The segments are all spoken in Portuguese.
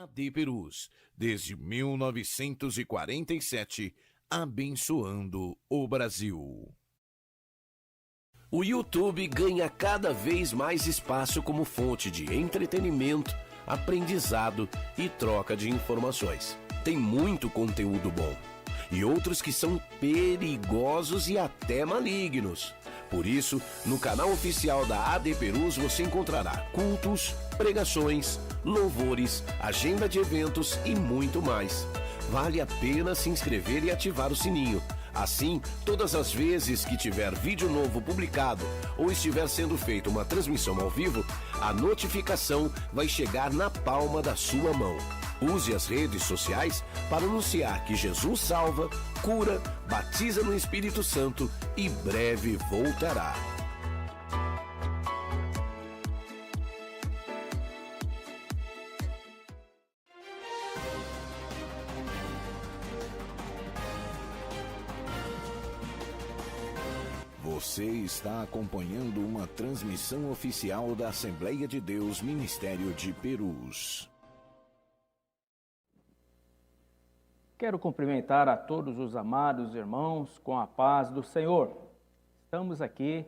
AD Perus, desde 1947, abençoando o Brasil. O YouTube ganha cada vez mais espaço como fonte de entretenimento, aprendizado e troca de informações. Tem muito conteúdo bom e outros que são perigosos e até malignos. Por isso, no canal oficial da AD Perus você encontrará cultos, pregações, louvores, agenda de eventos e muito mais. Vale a pena se inscrever e ativar o sininho. Assim, todas as vezes que tiver vídeo novo publicado ou estiver sendo feita uma transmissão ao vivo, a notificação vai chegar na palma da sua mão. Use as redes sociais para anunciar que Jesus salva, cura, batiza no Espírito Santo e breve voltará. Você está acompanhando uma transmissão oficial da Assembleia de Deus Ministério de Perus. Quero cumprimentar a todos os amados irmãos com a paz do Senhor. Estamos aqui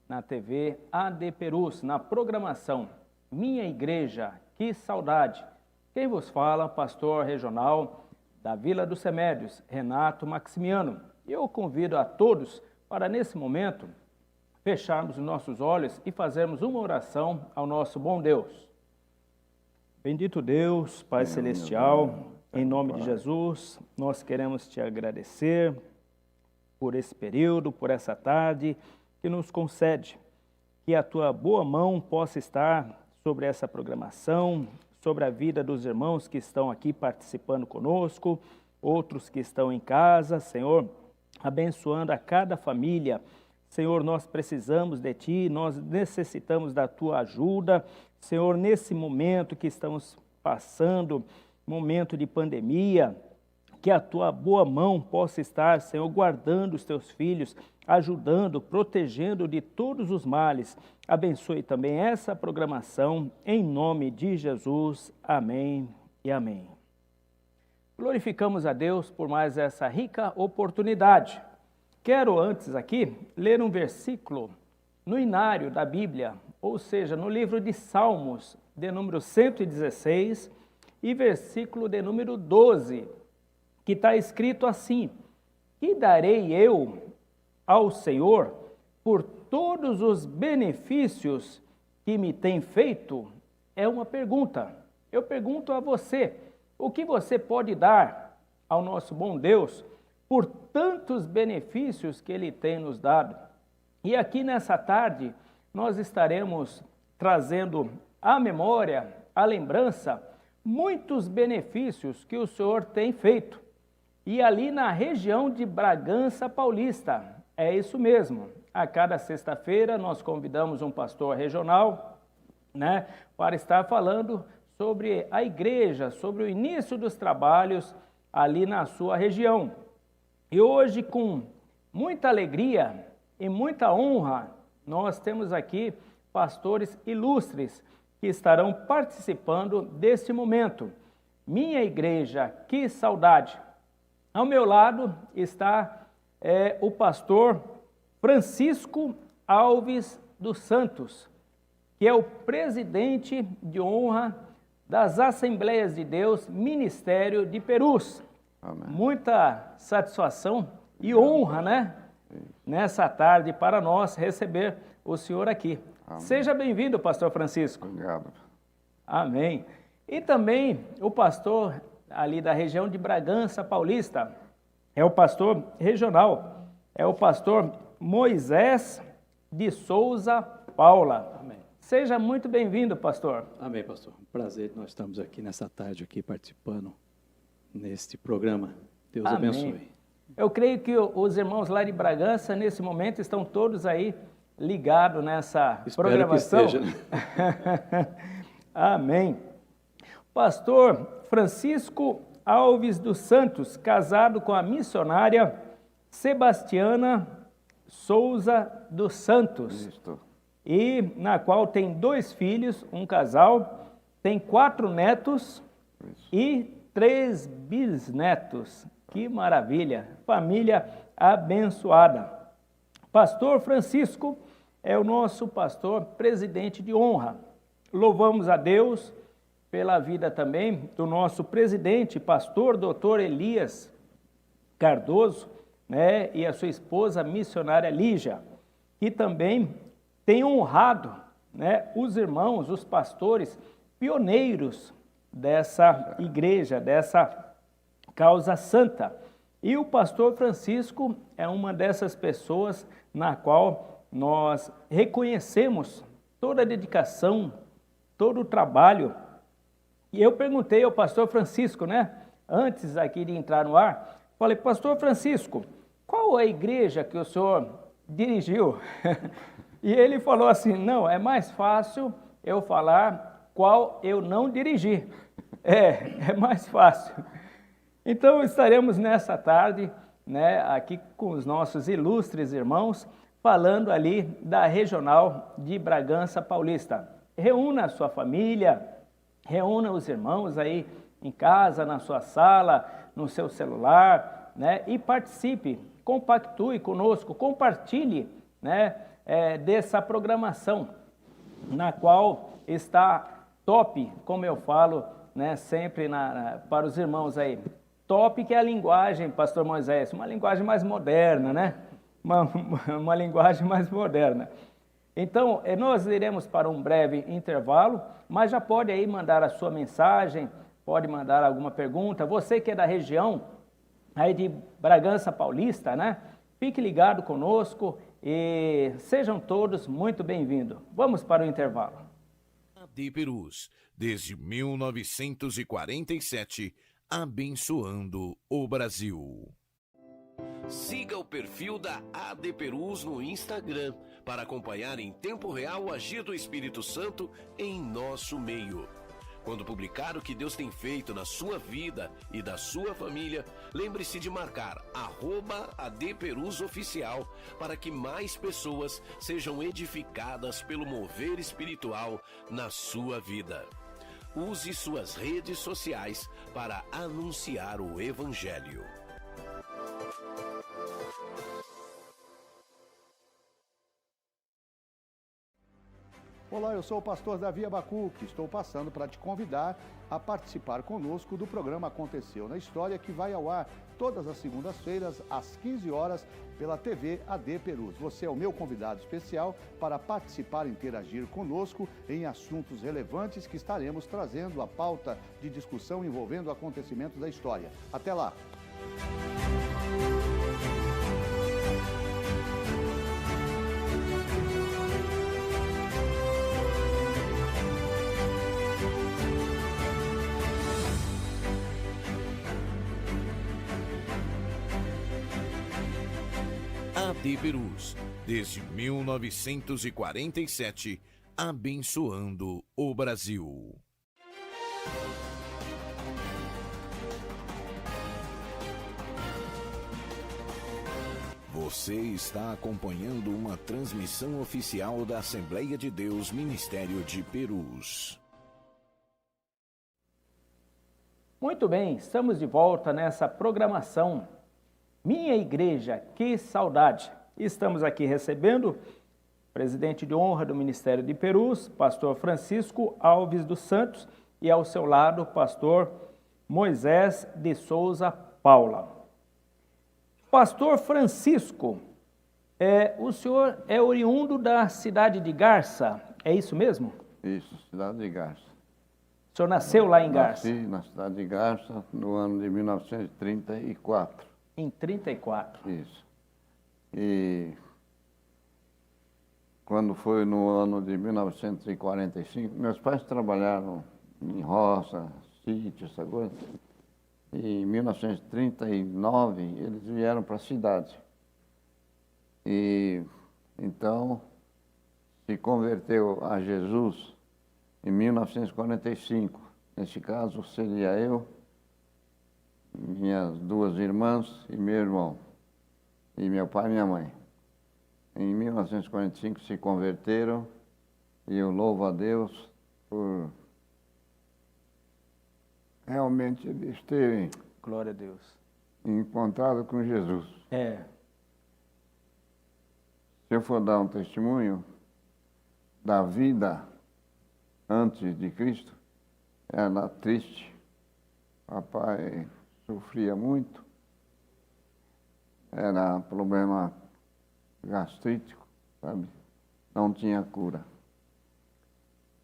na TV AD Perus, na programação Minha Igreja, que saudade. Quem vos fala, pastor regional da Vila dos Remédios, Renato Maximiano. Eu convido a todos para, nesse momento, fecharmos os nossos olhos e fazermos uma oração ao nosso bom Deus. Bendito Deus, Pai Celestial, em nome de Jesus, nós queremos te agradecer por esse período, por essa tarde que nos concede. Que a tua boa mão possa estar sobre essa programação, sobre a vida dos irmãos que estão aqui participando conosco, outros que estão em casa, Senhor, abençoando a cada família. Senhor, nós precisamos de Ti, nós necessitamos da Tua ajuda. Senhor, nesse momento que estamos passando, momento de pandemia, que a Tua boa mão possa estar, Senhor, guardando os Teus filhos, ajudando, protegendo de todos os males. Abençoe também essa programação, em nome de Jesus. Amém e amém. Glorificamos a Deus por mais essa rica oportunidade. Quero antes aqui ler um versículo no inário da Bíblia, ou seja, no livro de Salmos, de número 116, e versículo de número 12, que está escrito assim: que darei eu ao Senhor por todos os benefícios que me tem feito? É uma pergunta. Eu pergunto a você, o que você pode dar ao nosso bom Deus por tantos benefícios que Ele tem nos dado? E aqui nessa tarde, nós estaremos trazendo à memória, à lembrança, muitos benefícios que o Senhor tem feito. E ali na região de Bragança Paulista, é isso mesmo. A cada sexta-feira nós convidamos um pastor regional, para estar falando sobre a igreja, sobre o início dos trabalhos ali na sua região. E hoje, com muita alegria e muita honra, nós temos aqui pastores ilustres que estarão participando deste momento. Minha Igreja, que saudade! Ao meu lado está o pastor Francisco Alves dos Santos, que é o presidente de honra das Assembleias de Deus Ministério de Perus. Amém. Muita satisfação e honra, nessa tarde para nós receber o senhor aqui. Amém. Seja bem-vindo, pastor Francisco. Obrigado. Amém. E também o pastor ali da região de Bragança Paulista, é o pastor regional, é o pastor Moisés de Souza Paula. Amém. Seja muito bem-vindo, pastor. Amém, pastor. Prazer, nós estamos aqui nessa tarde, aqui participando neste programa. Deus Amém. Abençoe. Eu creio que os irmãos lá de Bragança, nesse momento, estão todos aí ligados nessa Espero programação. Que esteja, né? Amém. Pastor Francisco Alves dos Santos, casado com a missionária Sebastiana Souza dos Santos. Isso. E na qual tem 2 filhos, um casal, tem 4 netos Isso. E 3 bisnetos. Que maravilha! Família abençoada. Pastor Francisco é o nosso pastor presidente de honra. Louvamos a Deus pela vida também do nosso presidente, pastor Dr. Elias Cardoso, né, e a sua esposa missionária Lígia, que também tem honrado, né, os irmãos, os pastores pioneiros dessa igreja, dessa causa santa. E o pastor Francisco é uma dessas pessoas na qual nós reconhecemos toda a dedicação, todo o trabalho. E eu perguntei ao pastor Francisco, né, antes aqui de entrar no ar, falei, pastor Francisco, qual é a igreja que o senhor dirigiu? E ele falou assim, não, é mais fácil eu falar qual eu não dirigi. É mais fácil. Então estaremos nessa tarde, né, aqui com os nossos ilustres irmãos, falando ali da Regional de Bragança Paulista. Reúna a sua família, reúna os irmãos aí em casa, na sua sala, no seu celular, né, e participe, compactue conosco, compartilhe, né, dessa programação, na qual está top, como eu falo, né, sempre para os irmãos aí. Top que é a linguagem, pastor Moisés, uma linguagem mais moderna, né? Uma linguagem mais moderna. Então, nós iremos para um breve intervalo, mas já pode aí mandar a sua mensagem, pode mandar alguma pergunta. Você que é da região aí de Bragança Paulista, né? Fique ligado conosco e sejam todos muito bem-vindos. Vamos para o intervalo. AD Perus, desde 1947, abençoando o Brasil. Siga o perfil da AD Perus no Instagram para acompanhar em tempo real o agir do Espírito Santo em nosso meio. Quando publicar o que Deus tem feito na sua vida e da sua família, lembre-se de marcar @ADPerusOficial para que mais pessoas sejam edificadas pelo mover espiritual na sua vida. Use suas redes sociais para anunciar o Evangelho. Olá, eu sou o pastor Davi Abacuque, estou passando para te convidar a participar conosco do programa Aconteceu na História, que vai ao ar todas as segundas-feiras, às 15 horas, pela TV AD Perus. Você é o meu convidado especial para participar e interagir conosco em assuntos relevantes que estaremos trazendo à pauta de discussão envolvendo acontecimentos da história. Até lá! AD Perus, desde 1947, abençoando o Brasil. Você está acompanhando uma transmissão oficial da Assembleia de Deus Ministério de Perus. Muito bem, estamos de volta nessa programação. Minha Igreja, que saudade! Estamos aqui recebendo o presidente de honra do Ministério de Perus, pastor Francisco Alves dos Santos, e ao seu lado, pastor Moisés de Souza Paula. Pastor Francisco, o senhor é oriundo da cidade de Garça, é isso mesmo? Isso, cidade de Garça. O senhor nasceu lá em Garça? Nasci na cidade de Garça no ano de 1934. Em 34. Isso. E quando foi no ano de 1945, meus pais trabalharam em roça, sítio, essa coisa. E em 1939, eles vieram para a cidade. E então se converteu a Jesus em 1945. Nesse caso, seria eu, minhas 2 irmãs e meu irmão, e meu pai e minha mãe. Em 1945 se converteram e eu louvo a Deus por realmente eles terem Glória a Deus. encontrado com Jesus. É. Se eu for dar um testemunho da vida antes de Cristo, era triste. Papai sofria muito, era problema gastrítico, sabe? Não tinha cura.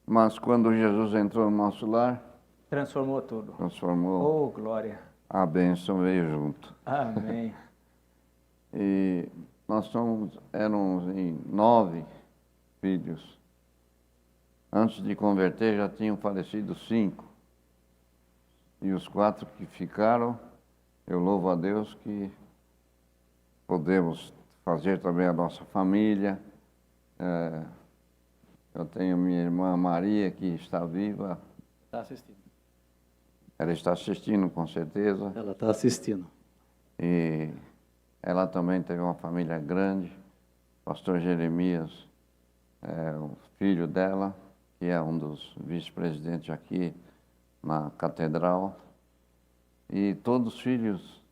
Mas quando Jesus entrou no nosso lar, Transformou tudo. transformou, Oh, glória. a bênção veio junto. Amém. E nós éramos em 9 filhos. Antes de converter já tinham falecido 5. E os 4 que ficaram, eu louvo a Deus que podemos fazer também a nossa família. Eu tenho minha irmã Maria, que está viva. Está assistindo. Ela está assistindo, com certeza. Ela está assistindo. E ela também teve uma família grande. Pastor Jeremias é o filho dela, que é um dos vice-presidentes aqui na catedral. E todos os filhos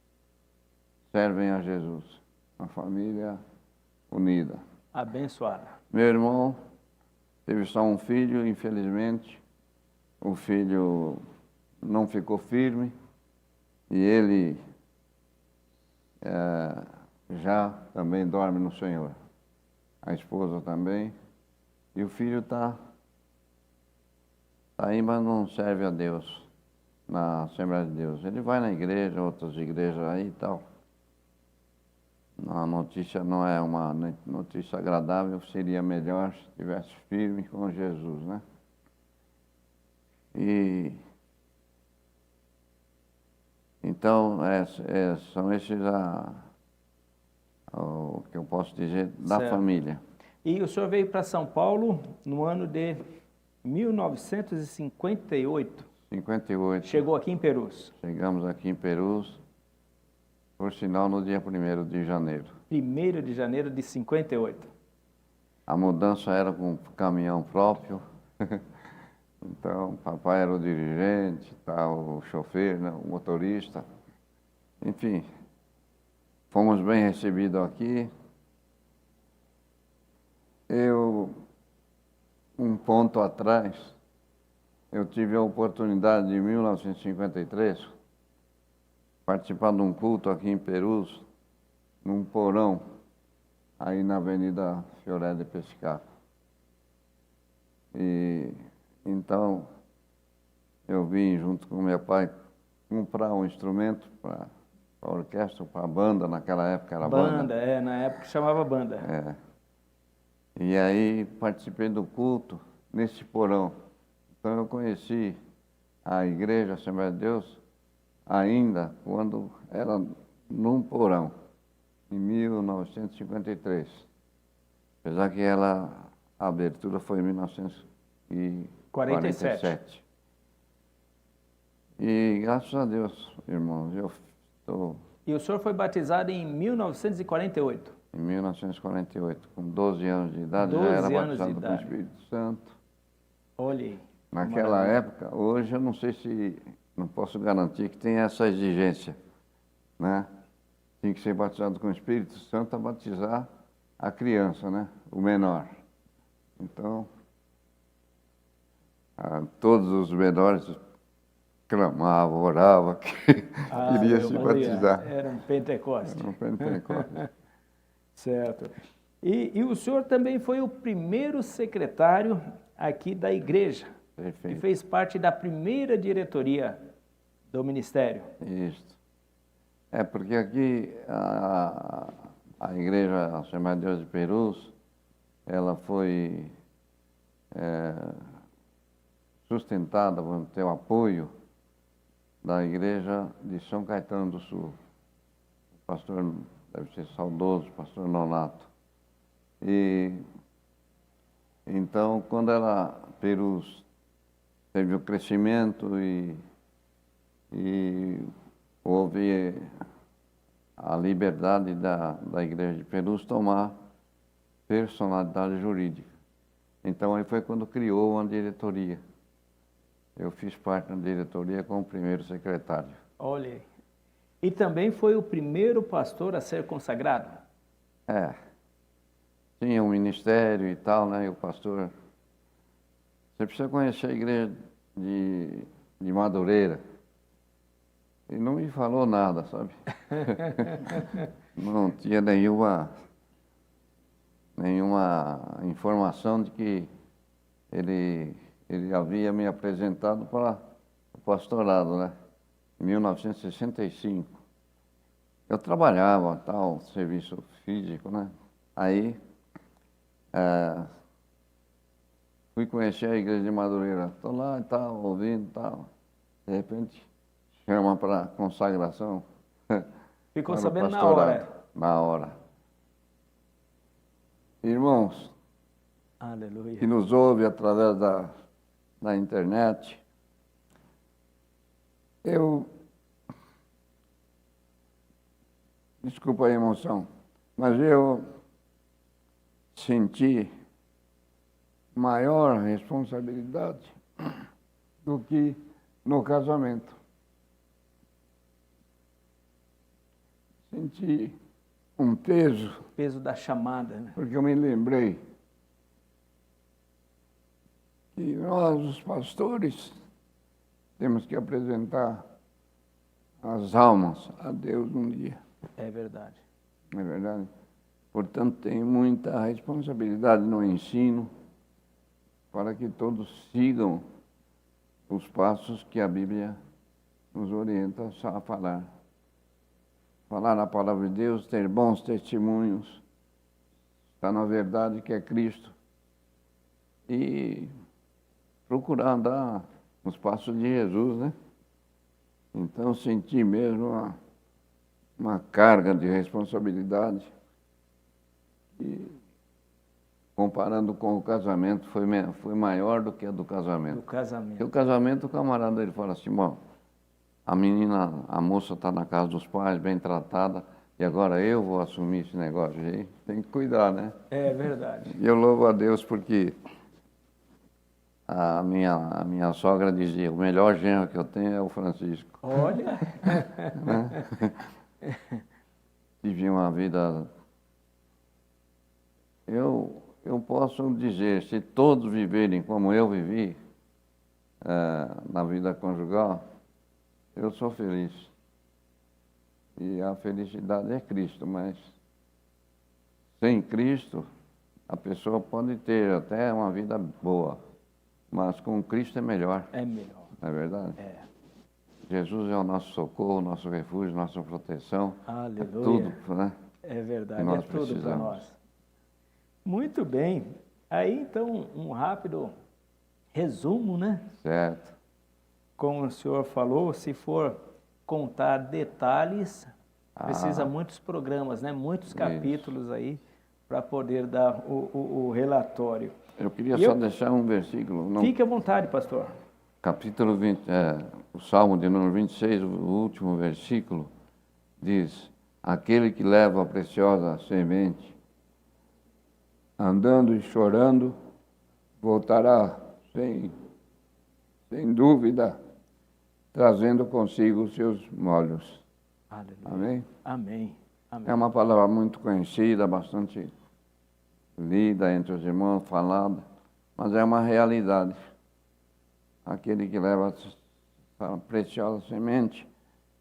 servem a Jesus. Uma família unida. Abençoada. Meu irmão teve só um filho, infelizmente. O filho não ficou firme e ele já também dorme no Senhor. A esposa também. E o filho está aí, mas não serve a Deus na Assembleia de Deus. Ele vai na igreja, outras igrejas aí e tal. A notícia não é uma notícia agradável, seria melhor se estivesse firme com Jesus, né? E então, são esses o que eu posso dizer da Certo. família. E o senhor veio para São Paulo no ano de 1958. 58. Chegou aqui em Perus. Chegamos aqui em Perus, por sinal, no dia 1º de janeiro. 1º de janeiro de 58. A mudança era com caminhão próprio. Então, papai era o dirigente, o chofer, né, o motorista. Enfim, fomos bem recebidos aqui. Um ponto atrás, eu tive a oportunidade, em 1953, participar de um culto aqui em Perus, num porão, aí na Avenida Fioré de Pescara. E então, eu vim junto com meu pai comprar um instrumento para a orquestra, para a banda, naquela época era banda. Na época chamava banda. É. E aí participei do culto nesse porão. Então eu conheci a igreja Assembleia de Deus ainda quando era num porão, em 1953. Apesar que a abertura foi em 1947. E graças a Deus, irmãos, eu estou E o senhor foi batizado em 1948. em 1948, com 12 anos de idade, 12 já era anos de batizado com o idade. Espírito Santo. Olha aí. Naquela Maravilha. época, hoje eu não sei se, não posso garantir que tem essa exigência, né? Tem que ser batizado com o Espírito Santo para batizar a criança, né? O menor. Então, todos os menores clamavam, oravam, que queria se batizar. Era um Pentecoste. Era um Pentecoste. Certo. E o senhor também foi o primeiro secretário aqui da igreja, que Perfeito. fez parte da primeira diretoria do ministério. Isso. É porque aqui a igreja Assembleia de Deus de Perus, ela foi sustentada, vamos ter o apoio da igreja de São Caetano do Sul. O pastor deve ser saudoso, pastor Nonato. E então, quando Perus teve o crescimento e houve a liberdade da igreja de Perus tomar personalidade jurídica. Então, aí foi quando criou uma diretoria. Eu fiz parte da diretoria como primeiro secretário. Olha aí. E também foi o primeiro pastor a ser consagrado? É. Tinha um ministério e tal, né? E o pastor... Você precisa conhecer a igreja de Madureira. Ele não me falou nada, sabe? Não tinha nenhuma informação de que ele havia me apresentado para o pastorado, né? Em 1965. Eu trabalhava, tal, serviço físico, né? Aí, fui conhecer a igreja de Madureira. Estou lá e tal, ouvindo e tal. De repente, chama para consagração. Ficou para o sabendo na pastorado. hora? Na hora. Irmãos, Aleluia. que nos ouve através da internet, desculpa a emoção, mas eu senti maior responsabilidade do que no casamento. Senti um peso, O peso da chamada, né? porque eu me lembrei que nós, os pastores, temos que apresentar as almas a Deus um dia. É verdade. Não é verdade? Portanto, tem muita responsabilidade no ensino para que todos sigam os passos que a Bíblia nos orienta a falar. Falar a palavra de Deus, ter bons testemunhos, estar na verdade que é Cristo e procurar andar nos passos de Jesus, né? Então, senti mesmo uma carga de responsabilidade e, comparando com o casamento, foi maior do que a do casamento. Do casamento. Porque o casamento, o camarada, ele fala assim, bom, a moça está na casa dos pais, bem tratada, e agora eu vou assumir esse negócio aí. Tem que cuidar, né? É verdade. E eu louvo a Deus porque a minha sogra dizia, o melhor genro que eu tenho é o Francisco. Olha. Tive uma vida... Eu posso dizer, se todos viverem como eu vivi, na vida conjugal, eu sou feliz. E a felicidade é Cristo, mas sem Cristo, a pessoa pode ter até uma vida boa, mas com Cristo é melhor. É melhor. Não é verdade? É. Jesus é o nosso socorro, nosso refúgio, nossa proteção. Aleluia. É tudo, né? É verdade, que nós é tudo para precisamos. nós. Muito bem. Aí, então, um rápido resumo, né? Certo. Como o senhor falou, se for contar detalhes, precisa muitos programas, né? Muitos capítulos aí para poder dar o relatório. Eu queria só deixar um versículo. Não, Fique à vontade, pastor. capítulo 20, o Salmo de número 26, o último versículo, diz: aquele que leva a preciosa semente, andando e chorando, voltará sem dúvida, trazendo consigo os seus molhos. Aleluia. Amém? Amém. Amém. É uma palavra muito conhecida, bastante lida entre os irmãos, falada, mas é uma realidade. Aquele que leva a preciosa semente,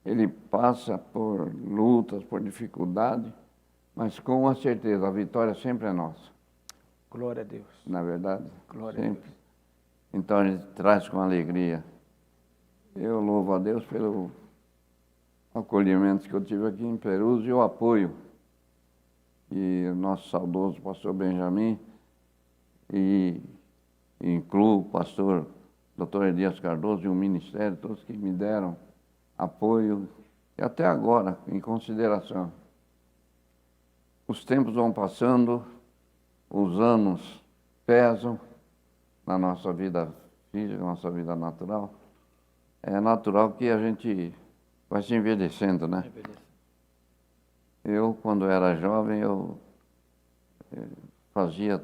ele passa por lutas, por dificuldade, mas com a certeza, a vitória sempre é nossa. Glória a Deus. Na verdade, Glória a sempre. Então a gente traz com alegria. Eu louvo a Deus pelo acolhimento que eu tive aqui em Perus e o apoio. E o nosso saudoso pastor Benjamin, e incluo o pastor Dr. Elias Cardoso e o ministério, todos que me deram apoio, e até agora, em consideração. Os tempos vão passando, os anos pesam na nossa vida física, na nossa vida natural. É natural que a gente vai se envelhecendo, né? Eu, quando era jovem, eu fazia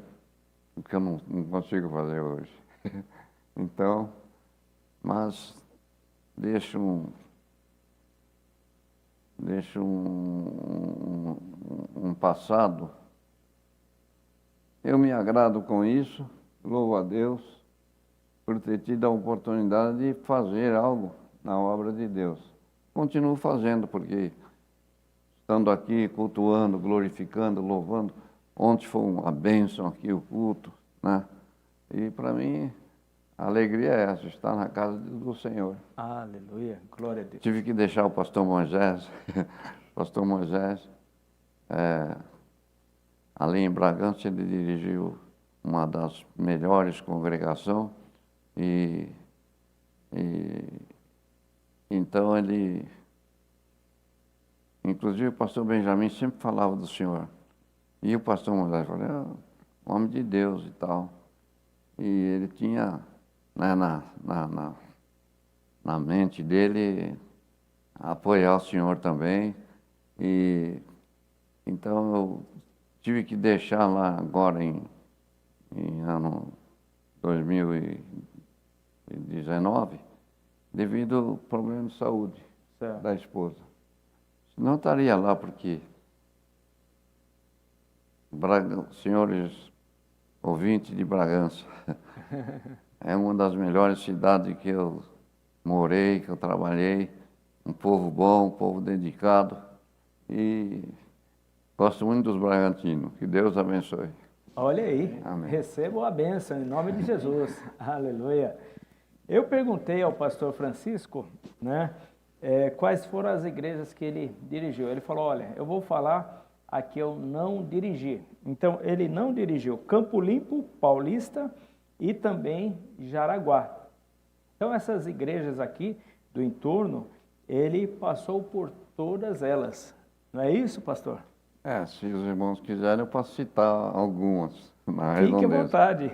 o que eu não consigo fazer hoje. Então, mas deixo um passado. Eu me agrado com isso, louvo a Deus por ter tido a oportunidade de fazer algo na obra de Deus. Continuo fazendo, porque estando aqui, cultuando, glorificando, louvando, ontem foi uma bênção aqui o culto, né? E para mim, a alegria é essa, estar na casa do Senhor. Aleluia, glória a Deus. Tive que deixar o pastor Moisés, ali em Bragança, ele dirigiu uma das melhores congregações e então ele, inclusive o pastor Benjamin sempre falava do Senhor. E o pastor Moisés falou, homem de Deus e tal. E ele tinha, né, na mente dele apoiar o Senhor também. E então eu tive que deixar lá agora em ano 2019, devido ao problema de saúde da esposa. Senão eu estaria lá, porque, senhores ouvintes de Bragança, é uma das melhores cidades que eu morei, que eu trabalhei, um povo bom, um povo dedicado, e gosto muito dos bragantinos. Que Deus abençoe. Olha aí, Amém. recebo a bênção em nome de Jesus. Aleluia. Eu perguntei ao pastor Francisco, né, quais foram as igrejas que ele dirigiu. Ele falou, olha, eu vou falar a que eu não dirigi. Então, ele não dirigiu Campo Limpo, Paulista e também Jaraguá. Então, essas igrejas aqui do entorno, ele passou por todas elas. Não é isso, pastor? Se os irmãos quiserem, eu posso citar algumas. Fique à vontade.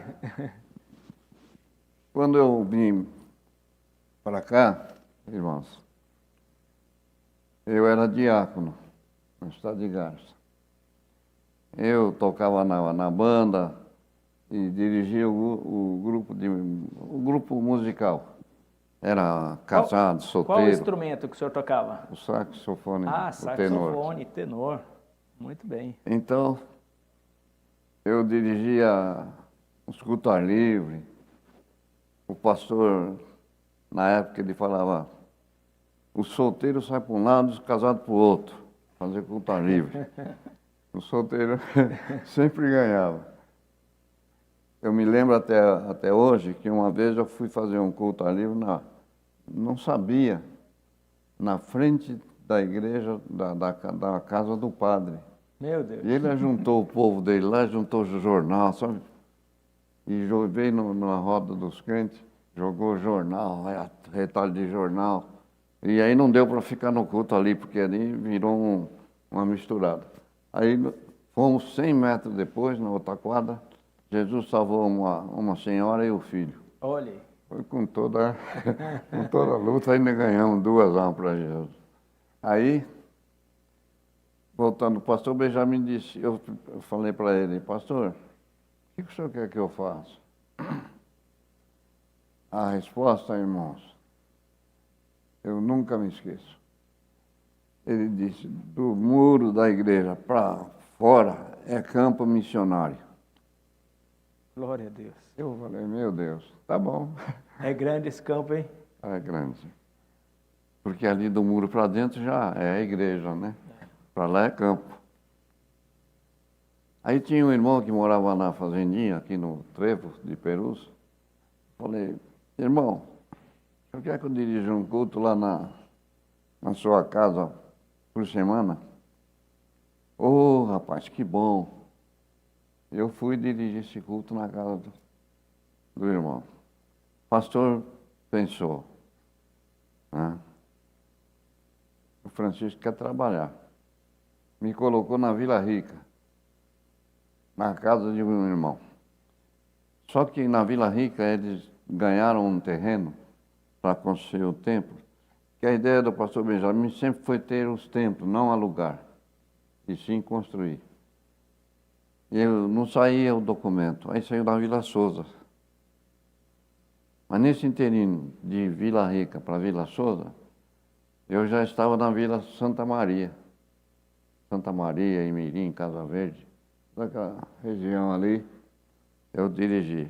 Quando eu vim para cá, irmãos, eu era diácono no estado de Garça. Eu tocava na banda e dirigia o grupo musical. Era casado, solteiro. Qual instrumento que o senhor tocava? O saxofone, o saxofone, tenor. Muito bem. Então, eu dirigia os cultos ao ar livre. O pastor, na época, ele falava, o solteiro sai para um lado, os casados para o outro, fazer culto ao ar livre. O solteiro sempre ganhava. Eu me lembro até hoje que uma vez eu fui fazer um culto ao ar livre, não sabia, na frente da igreja, da casa do padre. Meu Deus. E ele juntou o povo dele lá, juntou o jornal, sabe? E veio na roda dos crentes, jogou jornal, retalho de jornal. E aí não deu para ficar no culto ali, porque ali virou uma misturada. Aí fomos 100 metros depois, na outra quadra, Jesus salvou uma senhora e o filho. Olha aí. Foi com toda a luta, ainda ganhamos 2 almas para Jesus. Aí, voltando, o pastor Benjamin disse, eu falei para ele, pastor, o que o senhor quer que eu faça? A resposta, irmãos, eu nunca me esqueço. Ele disse, do muro da igreja para fora é campo missionário. Glória a Deus. Eu falei, meu Deus, tá bom. É grande esse campo, hein? É grande. Porque ali do muro para dentro já é a igreja, né? Para lá é campo. Aí tinha um irmão que morava na fazendinha, aqui no Trevo de Perus. Falei, irmão, o senhor quer que eu dirija um culto lá na sua casa por semana? Ô, rapaz, que bom. Eu fui dirigir esse culto na casa do irmão. O pastor pensou, né? O Francisco quer trabalhar. Me colocou na Vila Rica, na casa de um irmão. Só que na Vila Rica eles ganharam um terreno para construir o templo, que a ideia do pastor Benjamin sempre foi ter os templos, não alugar, e sim construir. E não saía o documento, aí saiu da Vila Souza. Mas nesse inteirinho de Vila Rica para Vila Souza, eu já estava na Vila Santa Maria. Santa Maria, Imirim, Casa Verde, daquela região ali, eu dirigi.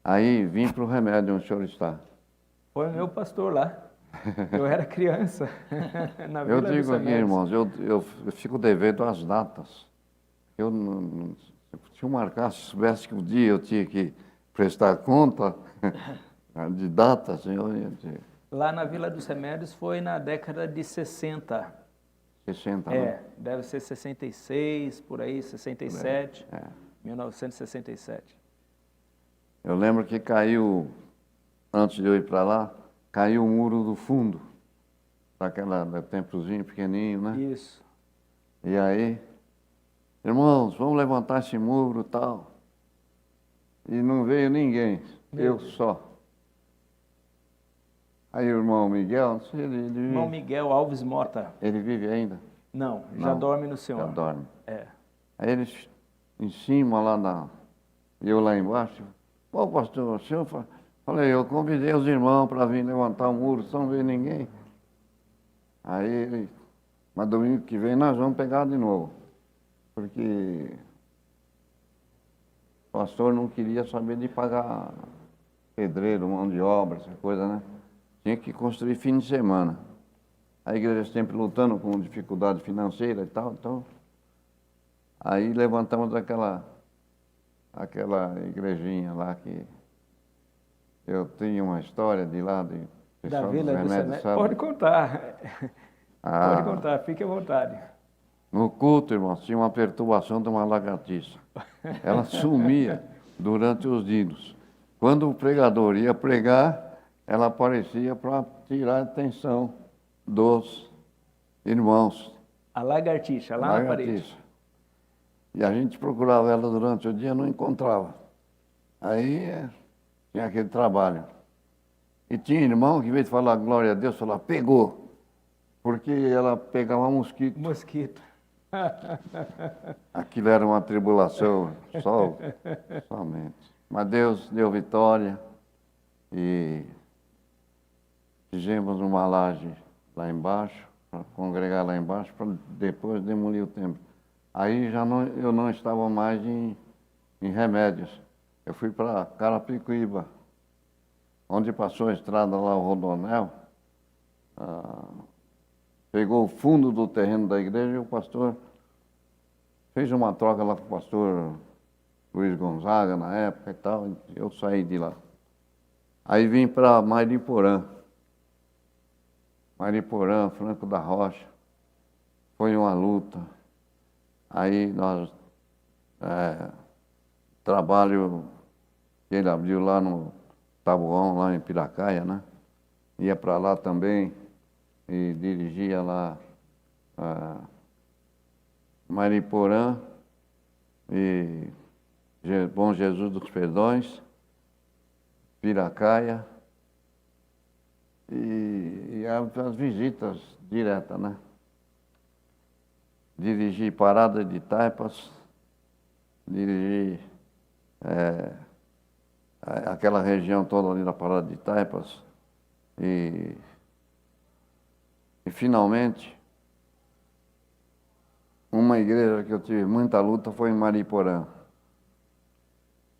Aí vim para o Remédio, onde o senhor está. Foi meu pastor lá. Eu era criança. Na Eu Vila dos digo aqui, Remédios. irmãos, eu fico devendo as datas. Se eu marcasse, se soubesse que um dia eu tinha que prestar conta de datas, eu ia dizer Lá na Vila dos Remédios foi na década de 60. 60, né? É, deve ser 66, por aí, 67. É. 1967. Eu lembro que caiu, antes de eu ir para lá, caiu o muro do fundo, daquele templozinho pequenininho, né? Isso. E aí, irmãos, vamos levantar esse muro e tal. E não veio ninguém, eu só. Aí o irmão Miguel, não sei, Irmão Miguel Alves Mota. ele vive ainda? Não, já Não, dorme no Senhor. Já dorme. É. Aí eles em cima, e eu lá embaixo. Ô pastor, o senhor... Falei, eu convidei os irmãos para vir levantar o muro, só não veio ninguém. Aí ele... Mas domingo que vem nós vamos pegar de novo. Porque o pastor não queria saber de pagar pedreiro, mão de obra, essa coisa, né? Tinha que construir fim de semana. A igreja sempre lutando com dificuldade financeira e tal, então... Aí levantamos aquela igrejinha lá que... Eu tinha uma história de lá, de Da pessoal Vila dos dos Remédios, Remédios. sabe? Pode contar. Pode Ah, contar, fique à vontade. no culto, irmãos, tinha uma perturbação de uma lagartixa. Ela sumia durante os hinos. Quando o pregador ia pregar, ela aparecia para tirar a atenção dos irmãos. A lagartixa, lá na parede. Lagartixa. E a gente procurava ela durante o dia, não encontrava. Aí tinha aquele trabalho. E tinha irmão que, em vez de falar glória a Deus, falava pegou. Porque ela pegava mosquito. Mosquito. Aquilo era uma tribulação, somente. Mas Deus deu vitória e fizemos uma laje lá embaixo, para congregar lá embaixo, para depois demolir o templo. Aí eu não estava mais em Remédios. Eu fui para Carapicuíba, onde passou a estrada lá, o Rodonel. Pegou o fundo do terreno da igreja e o pastor fez uma troca lá com o pastor Luiz Gonzaga na época e tal. Eu saí de lá. Aí vim para Mariporã. Mariporã, Franco da Rocha. Foi uma luta. Aí nós... trabalho que ele abriu lá no Taboão, lá em Piracaia, né? Ia para lá também e dirigia lá Mariporã e Bom Jesus dos Perdões, Piracaia e as visitas diretas, né? Dirigi Parada de Taipas, dirigi aquela região toda ali da Parada de Taipas e finalmente uma igreja que eu tive muita luta foi em Mariporã,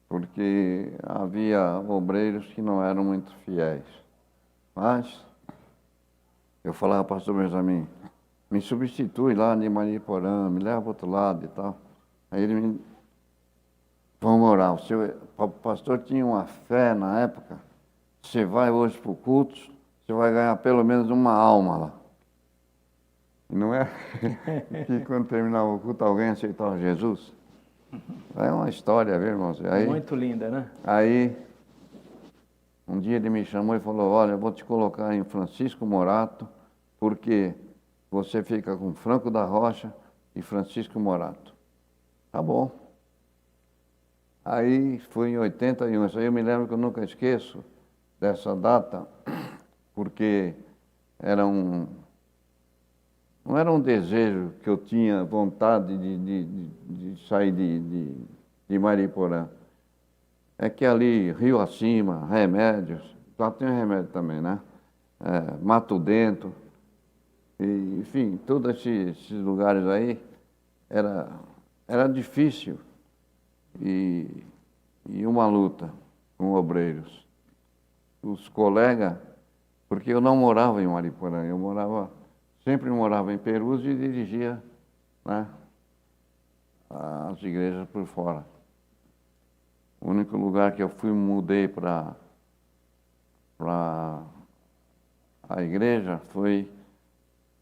porque havia obreiros que não eram muito fiéis. Mas eu falava, pastor Benjamin, me substitui lá de Mariporã, me leva para o outro lado e tal. Aí ele me... Vamos orar. O pastor tinha uma fé na época. Você vai hoje para o culto, você vai ganhar pelo menos uma alma lá. Não é que quando terminava o culto alguém aceitava Jesus? É uma história, viu, irmãos? Aí, muito linda, né? Aí, um dia ele me chamou e falou, olha, eu vou te colocar em Francisco Morato, porque você fica com Franco da Rocha e Francisco Morato. Tá bom. Aí foi em 81, isso aí eu me lembro que eu nunca esqueço dessa data, porque não era um desejo que eu tinha vontade de sair de Mariporã. é que ali, Rio Acima, Remédios, lá tem remédio também, né? Mato Dentro, e, enfim, todos esses lugares aí, era difícil e uma luta com obreiros. Os colegas, porque eu não morava em Mariporã, sempre morava em Perus e dirigia, né, as igrejas por fora. O único lugar que eu mudei para a igreja foi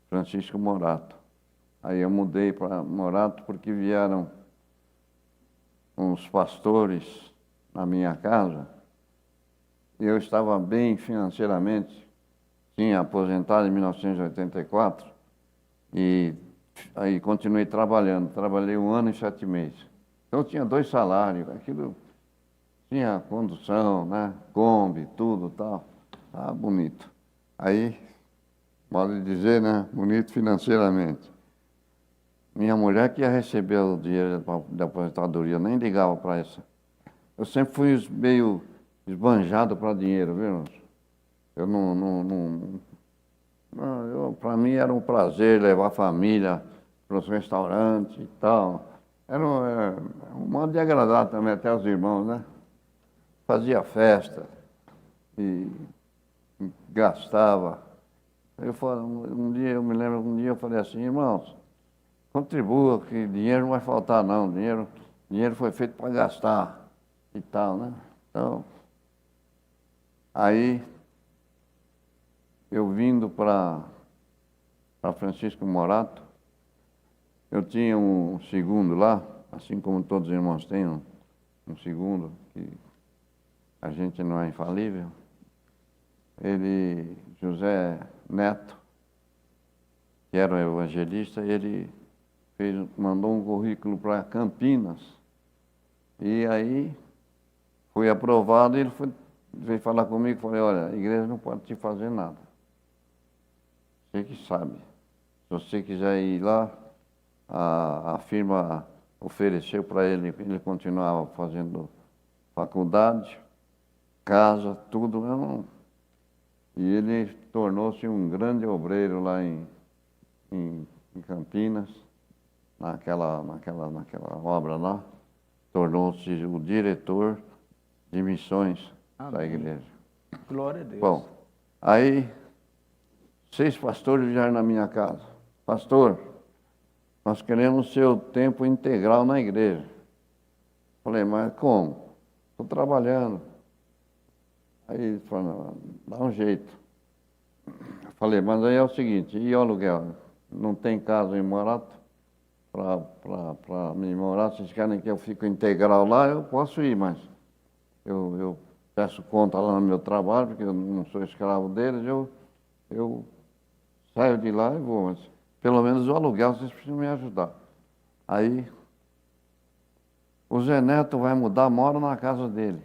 Francisco Morato. Aí eu mudei para Morato porque vieram uns pastores na minha casa. Eu estava bem financeiramente, tinha aposentado em 1984 e aí continuei trabalhando. Trabalhei 1 ano e 7 meses. Então eu tinha 2 salários, aquilo tinha condução, né, Kombi, tudo tal, tá bonito. Aí, modo de dizer, né, bonito financeiramente. Minha mulher que ia receber o dinheiro da aposentadoria, eu nem ligava para isso. Eu sempre fui meio esbanjado para dinheiro, viu? Eu para mim era um prazer levar a família para os restaurantes e tal. Era um modo de agradar também até os irmãos, né? Fazia festa e gastava. Eu me lembro um dia eu falei assim, irmãos, contribua, que dinheiro não vai faltar não, dinheiro foi feito para gastar e tal, né? Então, aí eu vindo para Francisco Morato, eu tinha um segundo lá, assim como todos os irmãos têm um segundo, que a gente não é infalível. Ele, José Neto, que era um evangelista, ele mandou um currículo para Campinas. E aí foi aprovado e ele veio falar comigo e falei, olha, a igreja não pode te fazer nada. Você que sabe. Se você quiser ir lá, a firma ofereceu para ele continuava fazendo faculdade, casa, tudo. E ele tornou-se um grande obreiro lá em Campinas, naquela obra lá. Tornou-se o diretor de missões da igreja. Glória a Deus. Bom, aí 6 pastores vieram na minha casa. Pastor, nós queremos seu tempo integral na igreja. Falei, mas como? Estou trabalhando. Aí ele falou, dá um jeito. Falei, mas aí é o seguinte, e o aluguel? Não tem casa em Morato? Para me morar, vocês querem que eu fique integral lá, eu posso ir, mas eu peço conta lá no meu trabalho, porque eu não sou escravo deles, eu saio de lá e vou, mas pelo menos o aluguel vocês precisam me ajudar. Aí o Zé Neto vai mudar, mora na casa dele.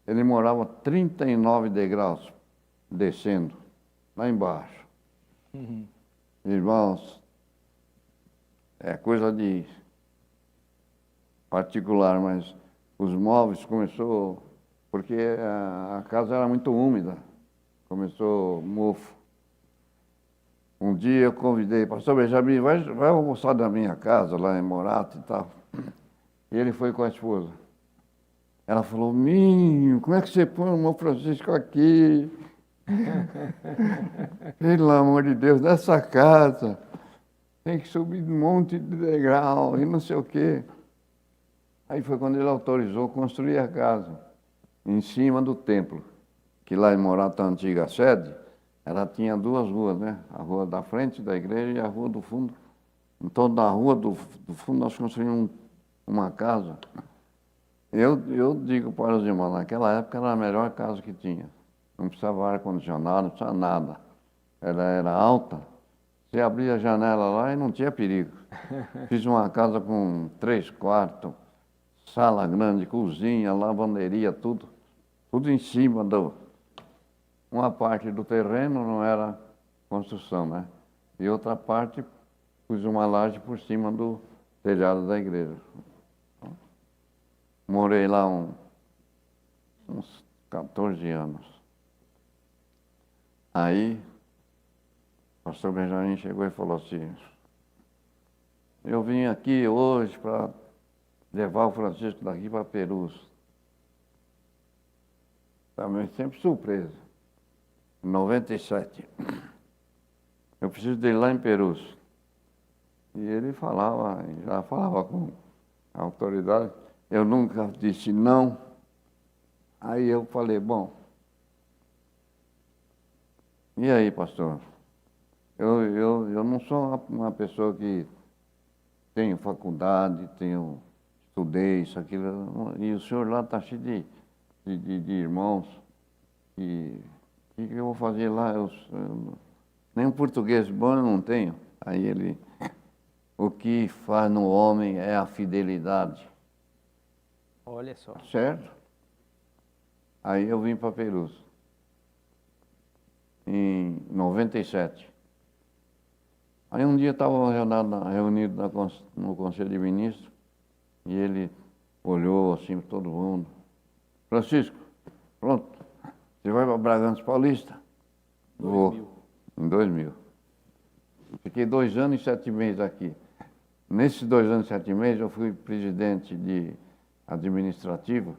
Ele morava 39 degraus descendo, lá embaixo. Irmãos, é coisa de particular, mas os móveis começou, porque a casa era muito úmida, começou mofo. Um dia eu convidei, pastor Benjamin, vai almoçar na minha casa, lá em Morato e tal. E ele foi com a esposa. Ela falou, Minho, como é que você põe o irmão Francisco aqui? Pelo amor de Deus, nessa casa tem que subir um monte de degrau e não sei o quê. Aí foi quando ele autorizou construir a casa em cima do templo, que lá em Morato, a antiga sede, ela tinha 2 ruas, né? A rua da frente da igreja e a rua do fundo. Então, na rua do fundo, nós construímos uma casa. Eu digo para os irmãos, naquela época era a melhor casa que tinha. Não precisava ar-condicionado, não precisava nada. Ela era alta, você abria a janela lá e não tinha perigo. Fiz uma casa com 3 quartos, sala grande, cozinha, lavanderia, tudo em cima uma parte do terreno não era construção, né? E outra parte pus uma laje por cima do telhado da igreja. Morei lá uns 14 anos. Aí, o pastor Benjamin chegou e falou assim, eu vim aqui hoje para levar o Francisco daqui para Perus. Também sempre surpresa. Em 97. Eu preciso dele lá em Perus. E ele falava, já falava com a autoridade. Eu nunca disse não. Aí eu falei, bom, e aí, pastor? Eu não sou uma pessoa que tenho faculdade, estudei isso, aquilo, e o senhor lá está cheio de irmãos. E o que eu vou fazer lá? Nem um português bom eu não tenho. Aí ele, o que faz no homem é a fidelidade. Olha só. Certo? Aí eu vim para Perus, em 97. Aí um dia estava reunido no Conselho de Ministros, e ele olhou assim para todo mundo. Francisco, pronto, você vai para Bragança Paulista? Vou. Em 2000. Fiquei 2 anos e 7 meses aqui. Nesses 2 anos e 7 meses eu fui presidente de administrativo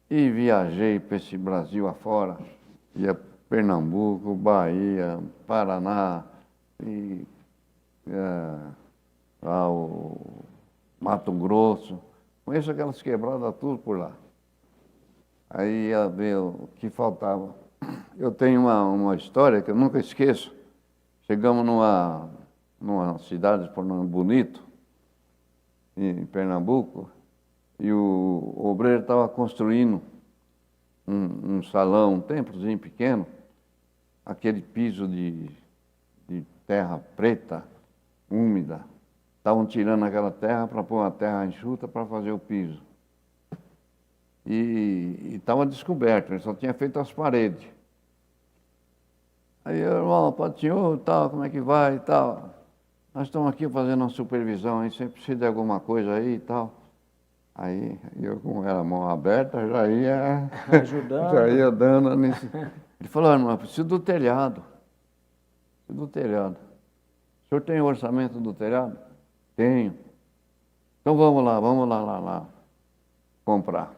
e viajei para esse Brasil afora. Ia Pernambuco, Bahia, Paraná, e ao Mato Grosso. Conheço aquelas quebradas tudo por lá. Aí ia ver o que faltava. Eu tenho uma história que eu nunca esqueço. Chegamos numa cidade bonito, em Pernambuco, e o obreiro estava construindo um salão, um templozinho pequeno, aquele piso de terra preta, úmida. Estavam tirando aquela terra para pôr uma terra enxuta para fazer o piso. E estava descoberto, ele só tinha feito as paredes. Aí, irmão, Padre Senhor, tal, como é que vai e tal? Nós estamos aqui fazendo uma supervisão, aí você precisa de alguma coisa aí e tal. Aí eu, com a mão aberta, já ia ajudando. Já ia dando nisso. Ele falou, irmão, eu preciso do telhado. Preciso do telhado. O senhor tem orçamento do telhado? Tenho. Então vamos lá comprar.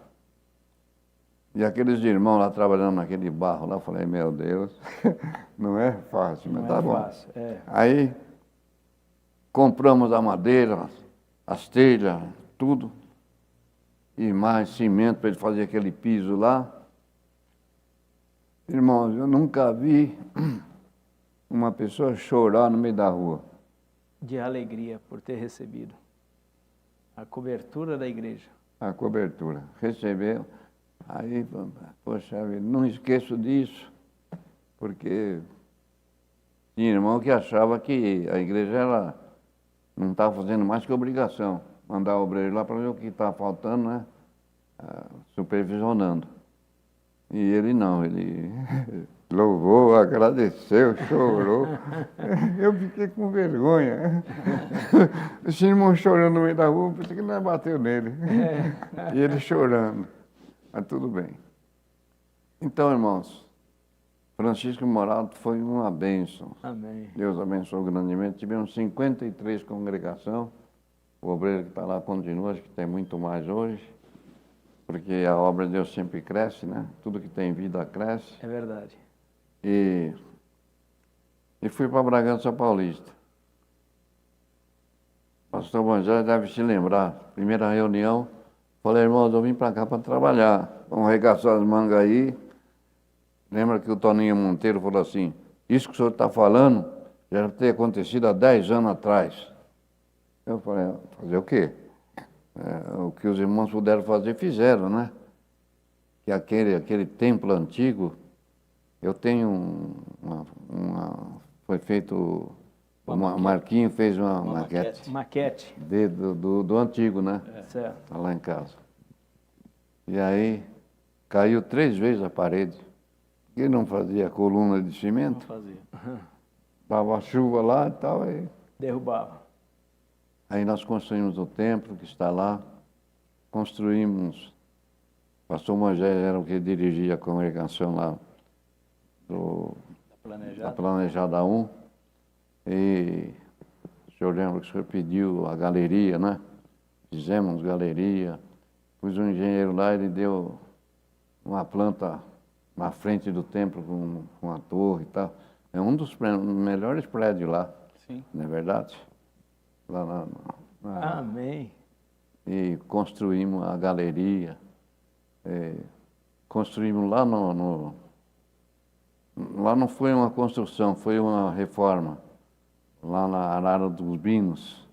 E aqueles irmãos lá trabalhando naquele barro lá, eu falei, meu Deus, não é fácil, mas tá bom. Fácil, é. Aí compramos a madeira, as telhas, tudo, e mais cimento para ele fazer aquele piso lá. Irmãos, eu nunca vi uma pessoa chorar no meio da rua. De alegria por ter recebido a cobertura da igreja. A cobertura. Recebeu. Aí, poxa vida, não esqueço disso, porque tinha irmão que achava que a igreja não estava fazendo mais que obrigação, mandar o obreiro lá para ver o que estava faltando, né? Supervisionando. E ele não, ele louvou, agradeceu, chorou. Eu fiquei com vergonha. Esse irmão chorando no meio da rua, pensei que não bateu nele. E ele chorando. Mas tudo bem. Então, irmãos, Francisco Morato foi uma bênção. Amém. Deus abençoou grandemente. Tivemos 53 congregações. O obreiro que está lá continua, acho que tem muito mais hoje. Porque a obra de Deus sempre cresce, né? Tudo que tem vida cresce. É verdade. E fui para Bragança Paulista. O pastor Banjé deve se lembrar. Primeira reunião, falei, irmãos, eu vim para cá para trabalhar. Vamos arregaçar as mangas aí. Lembra que o Toninho Monteiro falou assim, isso que o senhor está falando já deve ter acontecido há 10 anos atrás. Eu falei, fazer o quê? O que os irmãos puderam fazer, fizeram, né? Que aquele templo antigo, eu tenho foi feito, Marquinho fez uma maquete. Maquete. Do antigo, né? Certo. Tá lá em casa. E aí, caiu 3 vezes a parede. Ele não fazia coluna de cimento. Não fazia. Tava chuva lá e tal, aí Derrubava. Aí nós construímos o templo que está lá, construímos O pastor Moisés era o que dirigia a congregação lá da Planejada 1. E o senhor lembra que o senhor pediu a galeria, né? Fizemos galeria. Pus um engenheiro lá, ele deu uma planta na frente do templo com a torre e tal. É um dos melhores prédios lá. Sim. Não é verdade? Lá Amém. E construímos a galeria. Construímos lá lá não foi uma construção, foi uma reforma. Lá na Arara dos Binos.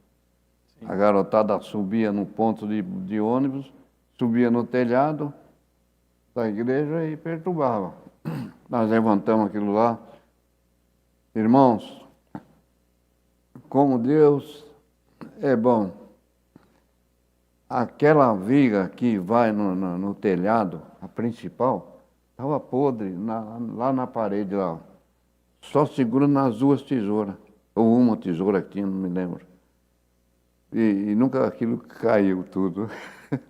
Sim. A garotada subia no ponto de ônibus, subia no telhado da igreja e perturbava. Nós levantamos aquilo lá. Irmãos, como Deus é bom. Aquela viga que vai no telhado, a principal, estava podre lá na parede, lá. Só segurando nas 2 tesouras. Ou uma tesoura que tinha, não me lembro. E nunca aquilo caiu tudo.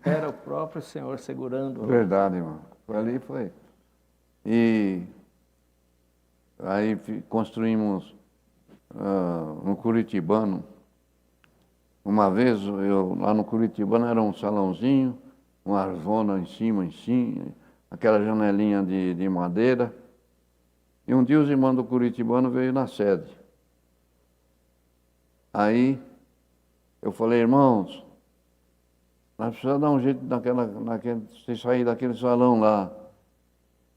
Era o próprio Senhor segurando. Verdade, irmão. Ali foi. E aí construímos no Curitibano. Uma vez, lá no Curitibano era um salãozinho, uma arvona em cima, aquela janelinha de madeira. E um dia os irmãos do Curitibano veio na sede. Aí eu falei, irmãos, nós precisamos dar um jeito se sair daquele salão lá.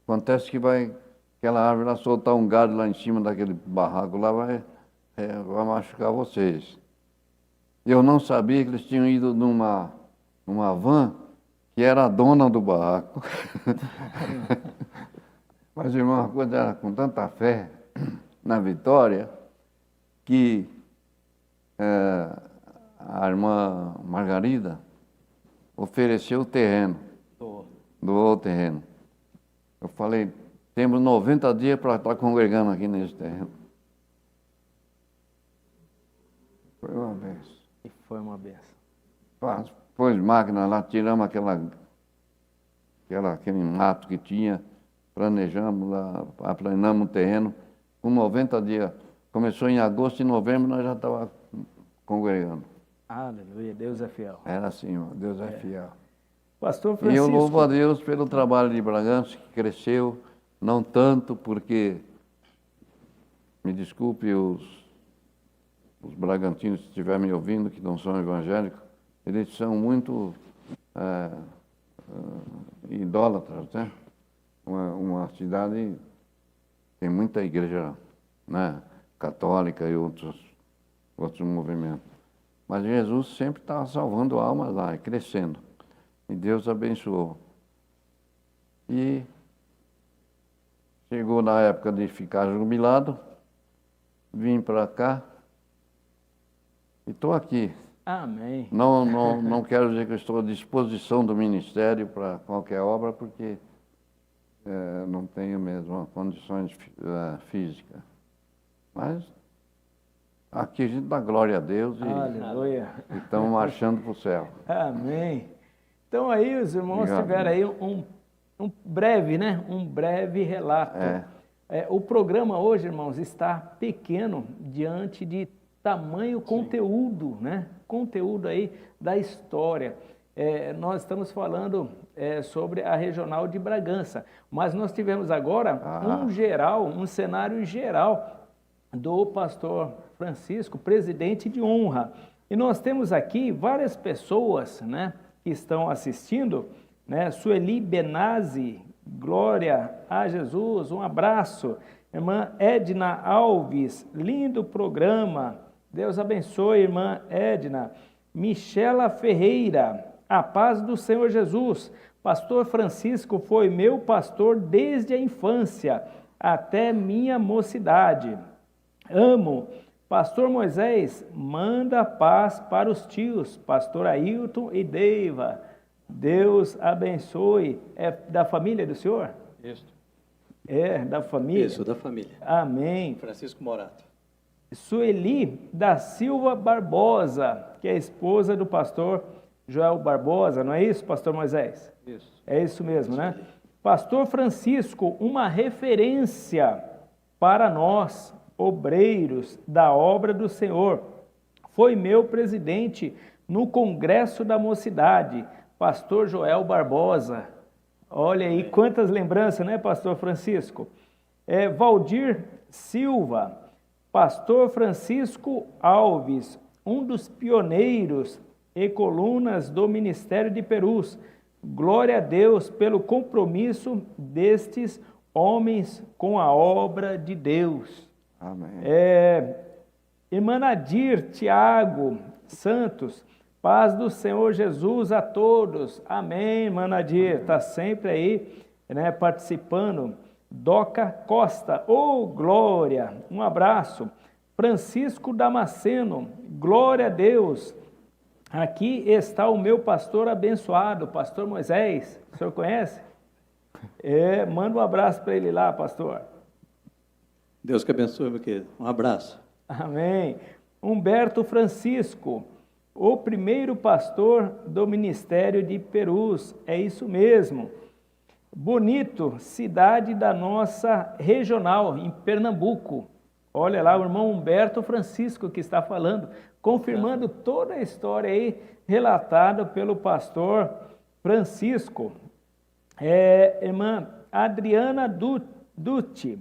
Acontece que aquela árvore lá soltar um galho lá em cima daquele barraco lá, vai machucar vocês. Eu não sabia que eles tinham ido numa van que era a dona do barraco. Mas, irmão, uma coisa era com tanta fé na vitória que a irmã Margarida ofereceu o terreno, doou o terreno. Eu falei, temos 90 dias para estar congregando aqui nesse terreno. Foi uma benção. E foi uma benção. Pôs máquina lá, tiramos aquele mato que tinha, planejamos lá, aplanamos o terreno. Com 90 dias, começou em agosto e novembro, nós já estávamos congregando. Aleluia, Deus é fiel. Era assim, irmão, Deus é fiel. Pastor Francisco. E eu louvo a Deus pelo trabalho de Bragança, que cresceu, não tanto porque, me desculpe os bragantinos que estiverem me ouvindo, que não são evangélicos, eles são muito idólatras, né? Uma cidade tem muita igreja, né, católica e outros movimentos. Mas Jesus sempre estava salvando almas lá, e crescendo. E Deus abençoou. E chegou na época de ficar jubilado, vim para cá e estou aqui. Amém. Não quero dizer que eu estou à disposição do ministério para qualquer obra, porque não tenho mesmo condições físicas. Mas aqui a gente dá glória a Deus e estamos marchando para o céu. Amém. Então aí os irmãos tiveram aí um breve relato. O programa hoje, irmãos, está pequeno diante de tamanho conteúdo, né? Conteúdo aí da história. Nós estamos falando sobre a Regional de Bragança, mas nós tivemos agora um cenário geral do pastor Francisco, presidente de honra. E nós temos aqui várias pessoas, né, que estão assistindo, né? Sueli Benazzi, glória a Jesus, um abraço. Irmã Edna Alves, lindo programa, Deus abençoe, irmã Edna. Michela Ferreira, a paz do Senhor Jesus. Pastor Francisco foi meu pastor desde a infância até minha mocidade. Amo. Pastor Moisés, manda paz para os tios, pastor Ailton e Deiva. Deus abençoe. É da família do senhor? Isso. É, da família? Isso, da família. Amém. Francisco Morato. Sueli da Silva Barbosa, que é esposa do pastor Joel Barbosa, não é isso, pastor Moisés? Isso. É isso mesmo, né? Pastor Francisco, uma referência para nós, obreiros da obra do Senhor. Foi meu presidente no Congresso da Mocidade, pastor Joel Barbosa. Olha aí quantas lembranças, né, pastor Francisco? Valdir Silva, pastor Francisco Alves, um dos pioneiros e colunas do Ministério de Perus. Glória a Deus pelo compromisso destes homens com a obra de Deus. Amém. Irmã Nadir Tiago Santos, paz do Senhor Jesus a todos. Amém, irmã Nadir, está sempre aí, né, participando. Doca Costa, glória, um abraço. Francisco Damasceno, glória a Deus. Aqui está o meu pastor abençoado, pastor Moisés, o senhor conhece? Manda um abraço para ele lá, pastor. Deus que abençoe, meu querido. Um abraço. Amém. Humberto Francisco, o primeiro pastor do Ministério de Perus, é isso mesmo. Bonito, cidade da nossa regional, em Pernambuco. Olha lá, o irmão Humberto Francisco que está falando, confirmando toda a história aí relatada pelo pastor Francisco. Irmã Adriana Dutti,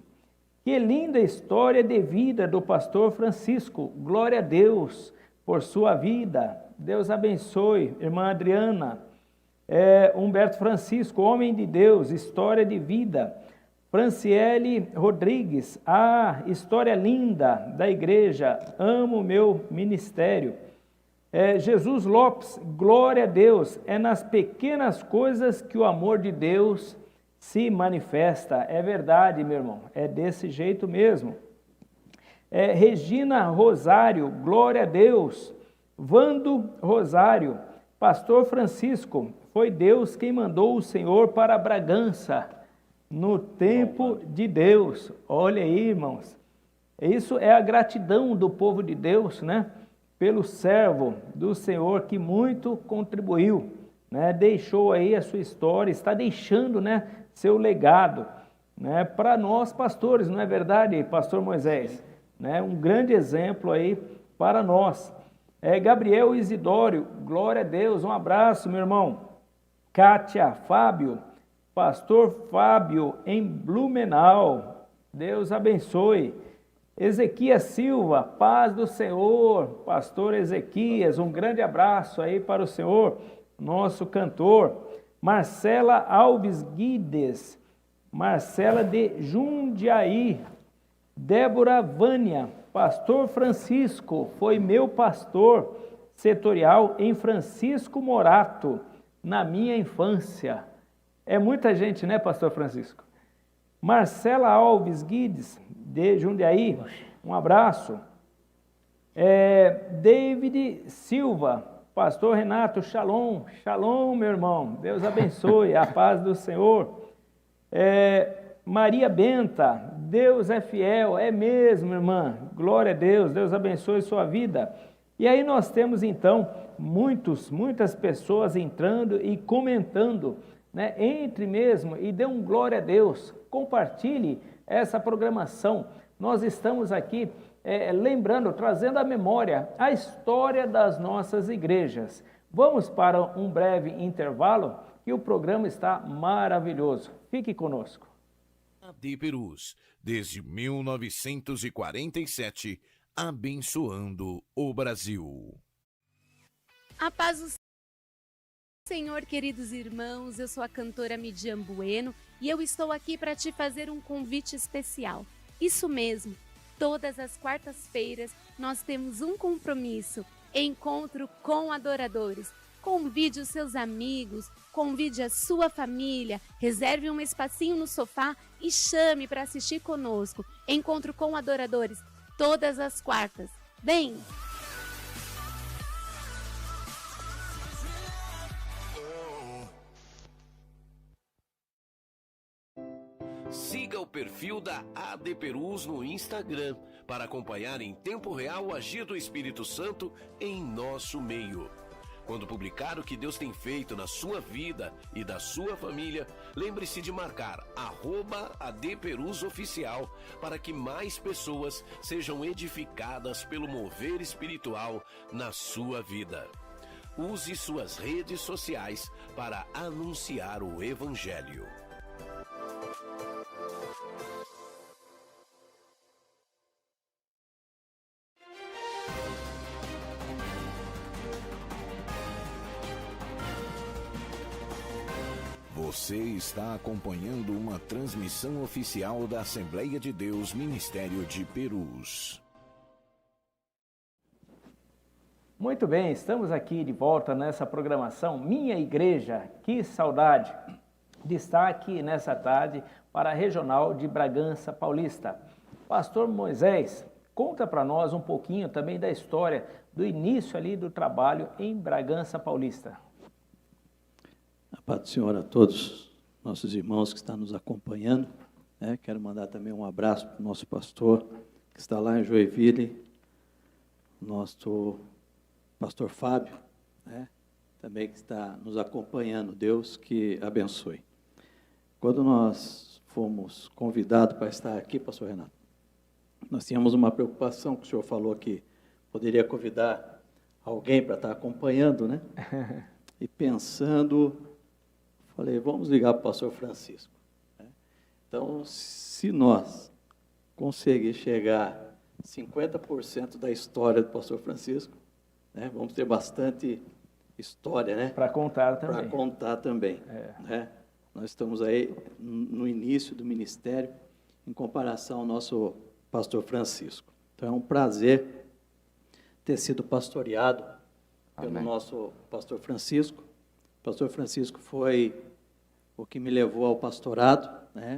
que linda história de vida do pastor Francisco. Glória a Deus por sua vida. Deus abençoe, irmã Adriana. Humberto Francisco, homem de Deus, história de vida. Franciele Rodrigues, história linda da igreja, amo o meu ministério. Jesus Lopes, glória a Deus, é nas pequenas coisas que o amor de Deus se manifesta. É verdade, meu irmão, é desse jeito mesmo. Regina Rosário, glória a Deus. Vando Rosário, pastor Francisco, foi Deus quem mandou o Senhor para Bragança, no tempo de Deus. Olha aí, irmãos. Isso é a gratidão do povo de Deus, né? Pelo servo do Senhor que muito contribuiu, né? Deixou aí a sua história, está deixando, né, seu legado, né, para nós pastores, não é verdade, pastor Moisés? Né? Um grande exemplo aí para nós. Gabriel Isidório, glória a Deus, um abraço, meu irmão. Kátia Fábio, pastor Fábio em Blumenau, Deus abençoe. Ezequias Silva, paz do Senhor, pastor Ezequias, um grande abraço aí para o senhor, nosso cantor. Marcela Alves Guides, Marcela de Jundiaí. Débora Vânia, pastor Francisco, foi meu pastor setorial em Francisco Morato, na minha infância. É muita gente, né, pastor Francisco? Marcela Alves Guides, de Jundiaí, um abraço. David Silva, pastor Renato, shalom, shalom, meu irmão, Deus abençoe, a paz do Senhor. Maria Benta, Deus é fiel, é mesmo, irmã, glória a Deus, Deus abençoe sua vida. E aí nós temos então muitas pessoas entrando e comentando, né? Entre mesmo e dê um glória a Deus, compartilhe essa programação. Nós estamos aqui lembrando, trazendo à memória a história das nossas igrejas. Vamos para um breve intervalo e o programa está maravilhoso. Fique conosco. AD Perus, desde 1947, abençoando o Brasil. A paz do Senhor, queridos irmãos, eu sou a cantora Midian Bueno e eu estou aqui para te fazer um convite especial. Isso mesmo, todas as quartas-feiras nós temos um compromisso, encontro com adoradores. Convide os seus amigos, convide a sua família, reserve um espacinho no sofá e chame para assistir conosco. Encontro com adoradores, todas as quartas. Vem! Siga o perfil da AD Perus no Instagram para acompanhar em tempo real o agir do Espírito Santo em nosso meio. Quando publicar o que Deus tem feito na sua vida e da sua família, lembre-se de marcar @ADPerusOficial para que mais pessoas sejam edificadas pelo mover espiritual na sua vida. Use suas redes sociais para anunciar o Evangelho. Você está acompanhando uma transmissão oficial da Assembleia de Deus Ministério de Perus. Muito bem, estamos aqui de volta nessa programação Minha Igreja, que saudade! Destaque nessa tarde para a Regional de Bragança Paulista. Pastor Moisés, conta para nós um pouquinho também da história do início ali do trabalho em Bragança Paulista. A paz do Senhor a todos nossos irmãos que estão nos acompanhando. Quero mandar também um abraço para o nosso pastor que está lá em Joinville, nosso pastor Fábio, também que está nos acompanhando. Deus que abençoe. Quando nós fomos convidados para estar aqui, pastor Renato, nós tínhamos uma preocupação, que o senhor falou que poderia convidar alguém para estar acompanhando, né? E pensando, falei, vamos ligar para o pastor Francisco. Então, se nós conseguir chegar a 50% da história do pastor Francisco, vamos ter bastante história, né? Para contar também. Para contar também. Nós estamos aí no início do ministério, em comparação ao nosso pastor Francisco. Então, é um prazer ter sido pastoreado pelo nosso pastor Francisco. O pastor Francisco foi o que me levou ao pastorado,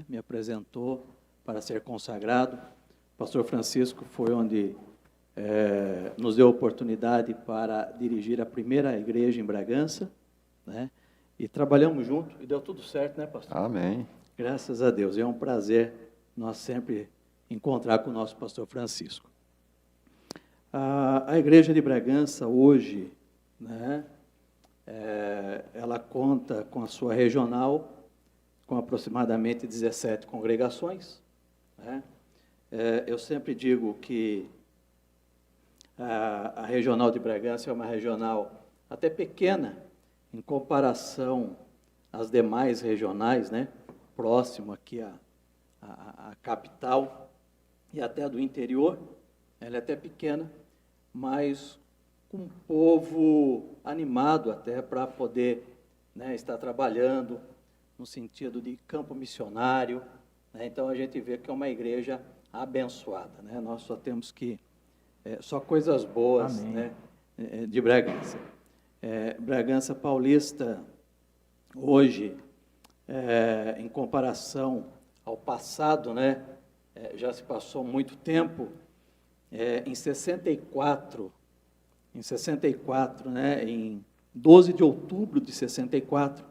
me apresentou para ser consagrado. O pastor Francisco foi onde nos deu a oportunidade para dirigir a primeira igreja em Bragança, e trabalhamos junto, e deu tudo certo, né, pastor? Amém. Graças a Deus. É um prazer nós sempre encontrar com o nosso pastor Francisco. A igreja de Bragança, hoje, ela conta com a sua regional, com aproximadamente 17 congregações. Eu sempre digo que a regional de Bragança é uma regional até pequena, em comparação às demais regionais, próximo aqui à capital e até do interior. Ela é até pequena, mas com um povo animado até para poder estar trabalhando no sentido de campo missionário. Então, a gente vê que é uma igreja abençoada. Nós só temos que... só coisas boas de Bragança. Bragança Paulista, hoje, em comparação ao passado, já se passou muito tempo. Em 64, em 12 de outubro de 64, o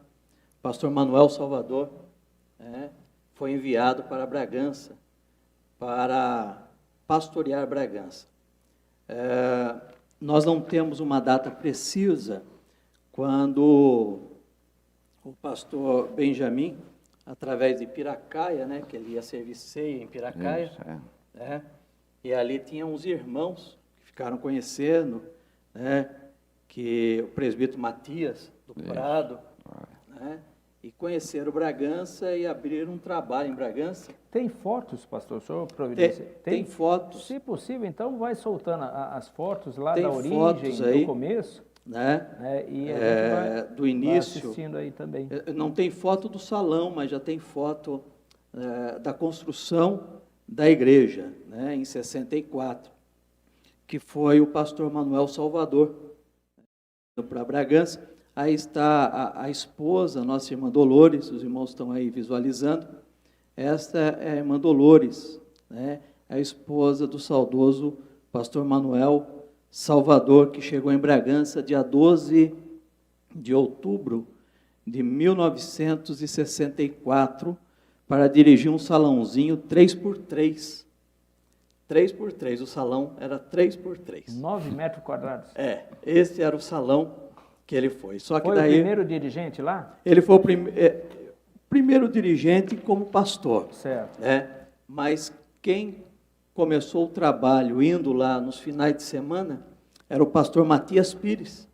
pastor Manuel Salvador foi enviado para Bragança, para pastorear Bragança. Nós não temos uma data precisa quando o pastor Benjamin, através de Piracaia, que ele ia servir ceia em Piracaia, e ali tinha uns irmãos que ficaram conhecendo, que o presbítero Matias, do Prado, e conheceram Bragança e abriram um trabalho em Bragança. Tem fotos, pastor? O senhor providencia? Tem fotos. Se possível, então, vai soltando as fotos lá tem da origem, fotos aí, do começo. E a gente do início. Vai assistindo aí também. Não tem foto do salão, mas já tem foto da construção da igreja, em 64, que foi o pastor Manuel Salvador, para Bragança. Aí está a esposa, nossa irmã Dolores, os irmãos estão aí visualizando. Esta é a irmã Dolores, a esposa do saudoso pastor Manuel Salvador, que chegou em Bragança dia 12 de outubro de 1964, para dirigir um salãozinho 3x3. 3x3, o salão era 3x3. 9 metros quadrados. Esse era o salão que ele foi. Só que Foi daí o primeiro dirigente lá? ele foi o primeiro dirigente como pastor, Certo. né? Mas quem começou o trabalho indo lá nos finais de semana era o pastor Matias Pires,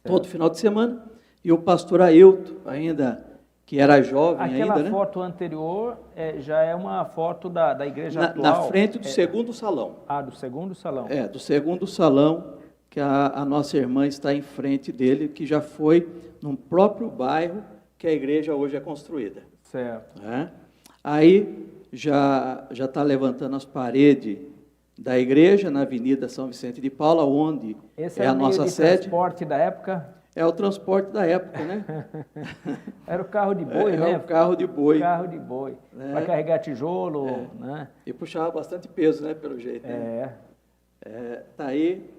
todo final de semana, e o pastor Ailton, ainda que era jovem Aquela ainda, né? foto anterior já é uma foto da igreja Na atual. frente do segundo salão. Ah, do segundo salão. Do segundo salão, que a nossa irmã está em frente dele, que já foi no próprio bairro que a igreja hoje é construída. Certo. Né? Aí já está levantando as paredes da igreja na Avenida São Vicente de Paula, onde Esse é era a o meio nossa de sede. transporte da época? É o transporte da época, né? Era o carro de boi, né? É o carro de boi. Carro de boi. Né? Para carregar tijolo, né? E puxava bastante peso, né? Pelo jeito. Né? Tá aí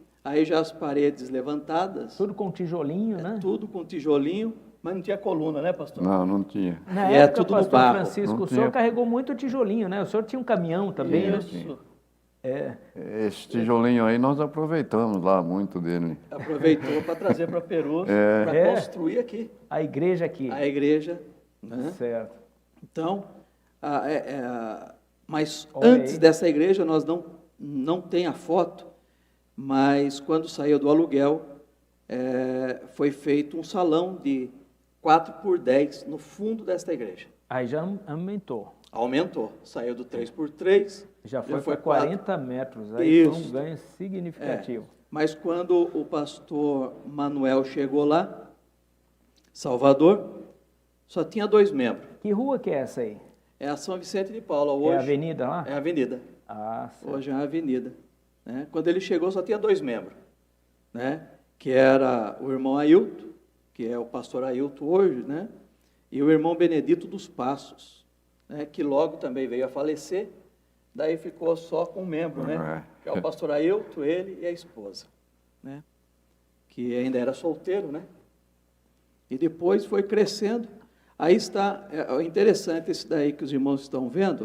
já as paredes levantadas. Tudo com tijolinho, né? Tudo com tijolinho, mas não tinha coluna, né, pastor? Não, não tinha. Na E época, tudo no pastor barro. Francisco, Não o senhor tinha. carregou muito tijolinho, né? O senhor tinha um caminhão também, né? Isso. Esse tijolinho aí nós aproveitamos lá muito dele. Aproveitou para trazer para Perus, para É. construir aqui A igreja aqui. a igreja. Né? Certo. Então, mas Olha antes aí. dessa igreja, nós não tem a foto, mas quando saiu do aluguel, foi feito um salão de 4x10 no fundo desta igreja. Aí já aumentou. Aumentou, saiu do 3x3. Já foi para 4. 40 metros. Aí foi um Isso. ganho significativo. Mas quando o pastor Manuel chegou lá, Salvador, só tinha 2 membros. Que rua que é essa aí? É a São Vicente de Paula hoje. É a avenida lá? É a avenida. Ah, certo. Hoje é a avenida. Né? Quando ele chegou, só tinha 2 membros. Né? Que era o irmão Ailton, que é o pastor Ailton hoje, né? E o irmão Benedito dos Passos, né? Que logo também veio a falecer. Daí ficou só com um membro, né? Que é o pastor Ailton, ele e a esposa. Né? Que ainda era solteiro, né? E depois foi crescendo. Aí está, é interessante esse daí que os irmãos estão vendo.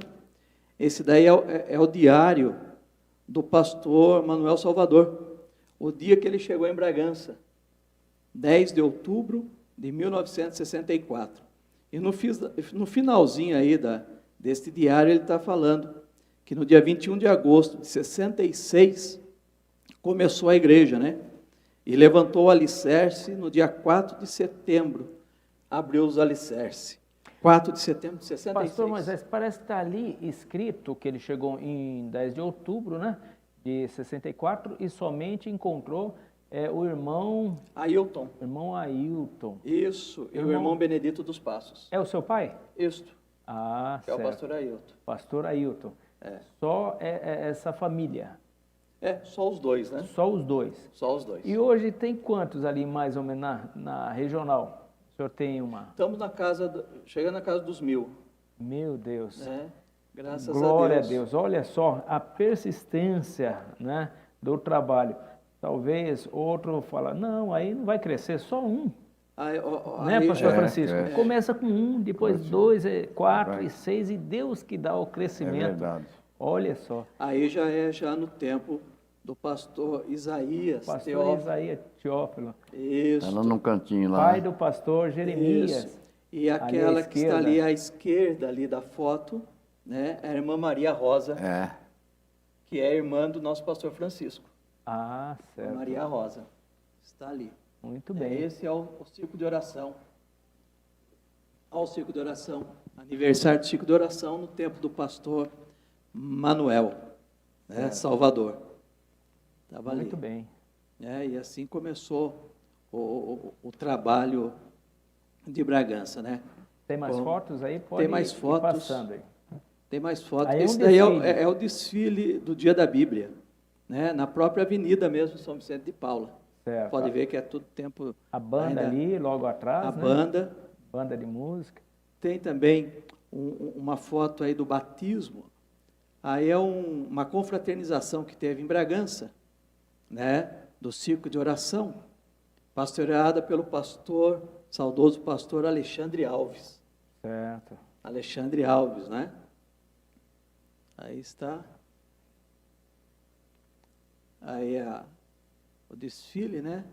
Esse daí é o diário do pastor Manuel Salvador. O dia que ele chegou em Bragança, 10 de outubro de 1964. E no finalzinho aí deste diário ele está falando que no dia 21 de agosto de 66 começou a igreja, né? E levantou o alicerce no dia 4 de setembro, abriu os alicerces. 4 de setembro de 66. Pastor Moisés, parece que está ali escrito que ele chegou em 10 de outubro, né? De 64 e somente encontrou o irmão Ailton. Ailton. Isso, e o irmão Benedito dos Passos. É o seu pai? Isto, Ah, que é certo. o pastor Ailton. Pastor Ailton. Só essa família. Só os dois, né? Só os dois. Só os dois. E hoje tem quantos ali mais ou menos na regional? O senhor tem uma? Estamos na casa, chegando na casa dos 1000. Meu Deus. Né? Graças Glória a Deus. Olha só a persistência, né, do trabalho. Talvez outro fala, não, aí não vai crescer, só um. Né, pastor Francisco? Começa com um, depois 2, 4 e 6, e Deus que dá o crescimento. É verdade. Olha só. Aí já no tempo do pastor Isaías Pastor Teófilo. Isaías Teófilo. Isso. Ela no cantinho lá. Pai do pastor Jeremias. Isso. E aquela à que está ali à esquerda ali da foto, né, é a irmã Maria Rosa, que é irmã do nosso pastor Francisco. Ah, certo. Maria Rosa. Está ali. Muito bem. Esse é o círculo de oração. Olha o círculo de oração. Aniversário do círculo de oração no tempo do pastor Manuel, né, Salvador. Estava ali. Muito bem. E assim começou o trabalho de Bragança, né? Tem mais fotos aí? Pode Tem mais ir fotos. passando aí. Tem mais fotos. Aí Esse daí é o desfile do Dia da Bíblia, né? Na própria avenida mesmo, São Vicente de Paula. Certo. Pode ver que é todo tempo. A banda ainda, ali, logo atrás, a né? Banda de música. Tem também uma foto aí do batismo. Aí é uma confraternização que teve em Bragança, né? Do círculo de oração, pastoreada pelo saudoso pastor Alexandre Alves. Certo. Alexandre Alves, né? Aí está. Aí o desfile, né?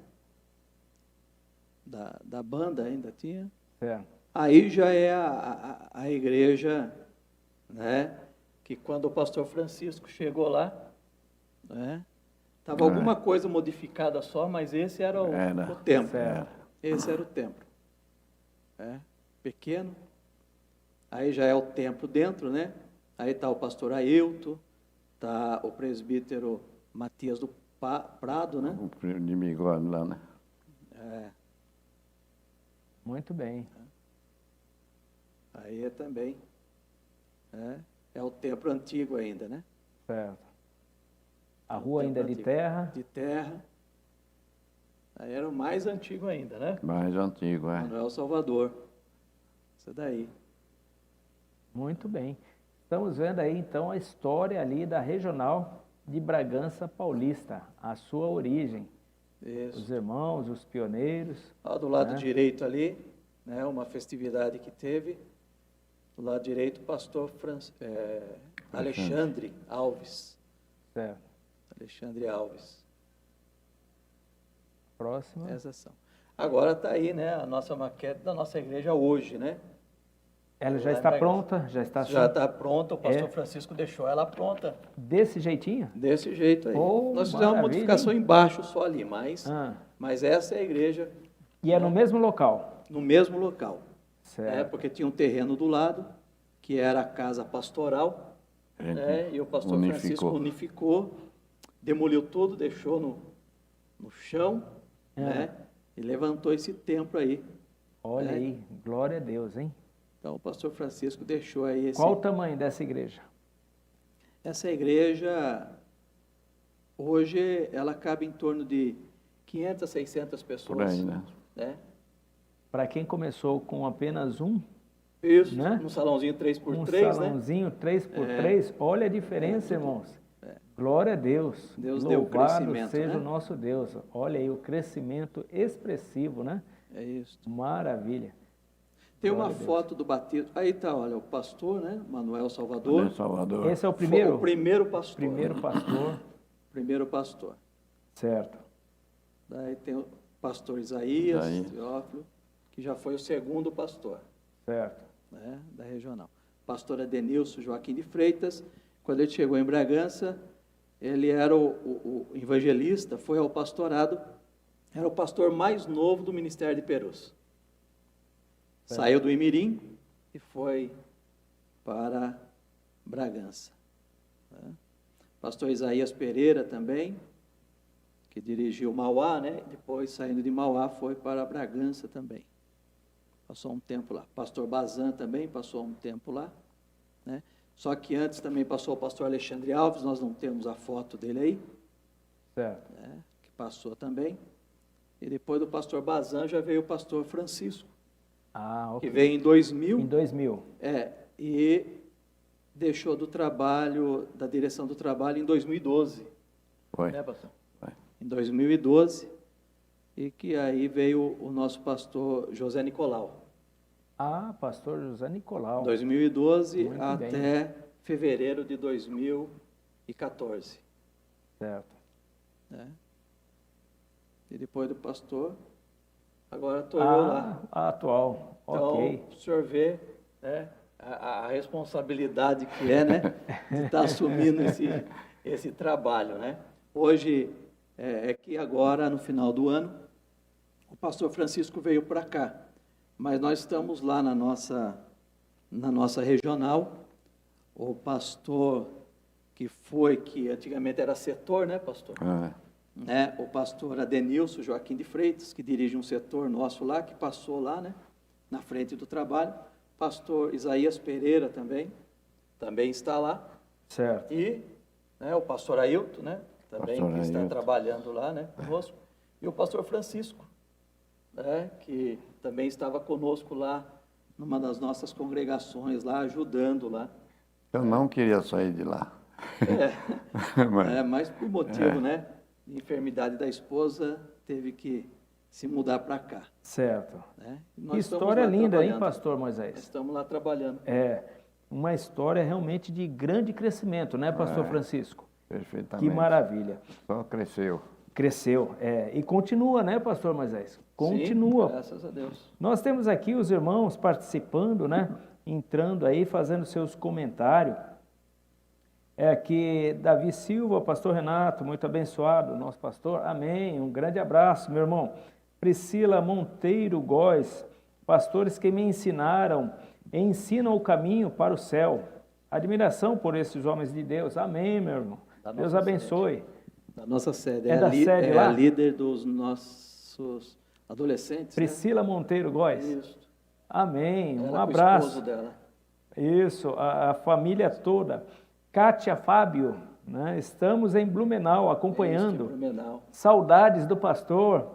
da banda, ainda tinha. Certo. Aí já é a igreja, né, que quando o pastor Francisco chegou lá, né, estava alguma coisa modificada só, mas esse era o templo. Certo. Esse era o templo. Pequeno. Aí já é o templo dentro, né? Aí está o pastor Ailton, está o presbítero Matias do Prado, né? O primo de bigode lá, né? Muito bem. Aí é também. É o templo antigo ainda, né? Certo. A rua ainda é de terra. De terra. Aí era o mais antigo ainda, né? Mais antigo, Manuel Salvador. Isso daí. Muito bem. Estamos vendo aí, então, a história ali da Regional de Bragança Paulista, a sua origem. Isso. Os irmãos, os pioneiros. Do lado né? direito ali, né, uma festividade que teve. Do lado direito, o pastor Alexandre Alves. Certo. Alexandre Alves. Próxima. Essas são. Agora está aí, né, a nossa maquete da nossa igreja hoje, né? Ela já está pronta? Já está Já está pronta, o pastor Francisco deixou ela pronta. Desse jeitinho? Desse jeito aí. Oh, nós fizemos uma modificação embaixo só ali, mas essa é a igreja. E é no mesmo local? No mesmo local. Certo. Porque tinha um terreno do lado, que era a casa pastoral, né, e o pastor Francisco unificou, demoliu tudo, deixou no chão, né, e levantou esse templo aí. Olha aí, glória a Deus, hein? Então, o pastor Francisco deixou aí esse... Qual o tamanho dessa igreja? Essa igreja, hoje, ela cabe em torno de 500 a 600 pessoas. Por aí, né? Para quem começou com apenas um... Isso, né? Um salãozinho 3x3, um salãozinho 3x3, olha a diferença, irmãos. Glória a Deus. Deus deu o crescimento, seja né? o nosso Deus. Olha aí o crescimento expressivo, né? É isso. Maravilha. Tem uma foto do batismo. Aí está, olha, o pastor, né? Manuel Salvador. Esse é o primeiro? O primeiro pastor. Primeiro pastor. Primeiro pastor. Certo. Daí tem o pastor Isaías Teófilo, que já foi o segundo pastor. Certo. Né, da regional. Pastor Adenilson Joaquim de Freitas, quando ele chegou em Bragança, ele era o evangelista, foi ao pastorado, era o pastor mais novo do Ministério de Perus. Saiu do Imirim e foi para Bragança. Pastor Isaías Pereira também, que dirigiu Mauá, né? Depois, saindo de Mauá, foi para Bragança também. Passou um tempo lá. Pastor Bazan também passou um tempo lá, né? Só que antes também passou o pastor Alexandre Alves, nós não temos a foto dele aí. Certo. Né? Que passou também. E depois do pastor Bazan já veio o pastor Francisco. Ok. Que veio em 2000. Em 2000. E deixou do trabalho, da direção do trabalho em 2012. Foi. Né, pastor? Foi. Em 2012. E que aí veio o nosso pastor José Nicolau. Pastor José Nicolau. 2012 Muito até bem. fevereiro de 2014. Certo. Né? E depois do pastor, agora estou eu lá. A atual, então, ok. o senhor vê, né, a responsabilidade que é, né, de estar assumindo esse trabalho, né. Hoje, é que agora, no final do ano, o pastor Francisco veio para cá, mas nós estamos lá na nossa regional, o pastor que antigamente era setor, né, pastor? Né, o pastor Adenilson Joaquim de Freitas, que dirige um setor nosso lá, que passou lá, né, na frente do trabalho. Pastor Isaías Pereira também está lá. Certo. E né, o pastor Ailton, né, também que está trabalhando lá, né, conosco. E o pastor Francisco, né, que também estava conosco lá, numa das nossas congregações lá, ajudando lá. Eu não queria sair de lá. Mas por motivo, né, de enfermidade da esposa, teve que se mudar para cá. Certo. Né? Que história linda, hein, pastor Moisés? Nós estamos lá trabalhando. Uma história realmente de grande crescimento, né, pastor Francisco? Perfeitamente. Que maravilha. Só cresceu. Cresceu. E continua, né, pastor Moisés? Continua. Sim, graças a Deus. Nós temos aqui os irmãos participando, né? Entrando aí, fazendo seus comentários. Aqui Davi Silva, pastor Renato, muito abençoado, nosso pastor. Amém. Um grande abraço, meu irmão. Priscila Monteiro Góes, pastores que me ensinaram e ensinam o caminho para o céu. Admiração por esses homens de Deus. Amém, meu irmão. Deus abençoe. Da nossa sede. É da sede lá? É a líder dos nossos adolescentes. Priscila Monteiro Góes. Isso. Amém. Um Ela com o abraço. esposo dela. Isso, a família toda. Kátia Fábio, né? Estamos em Blumenau acompanhando. Blumenau. Saudades do pastor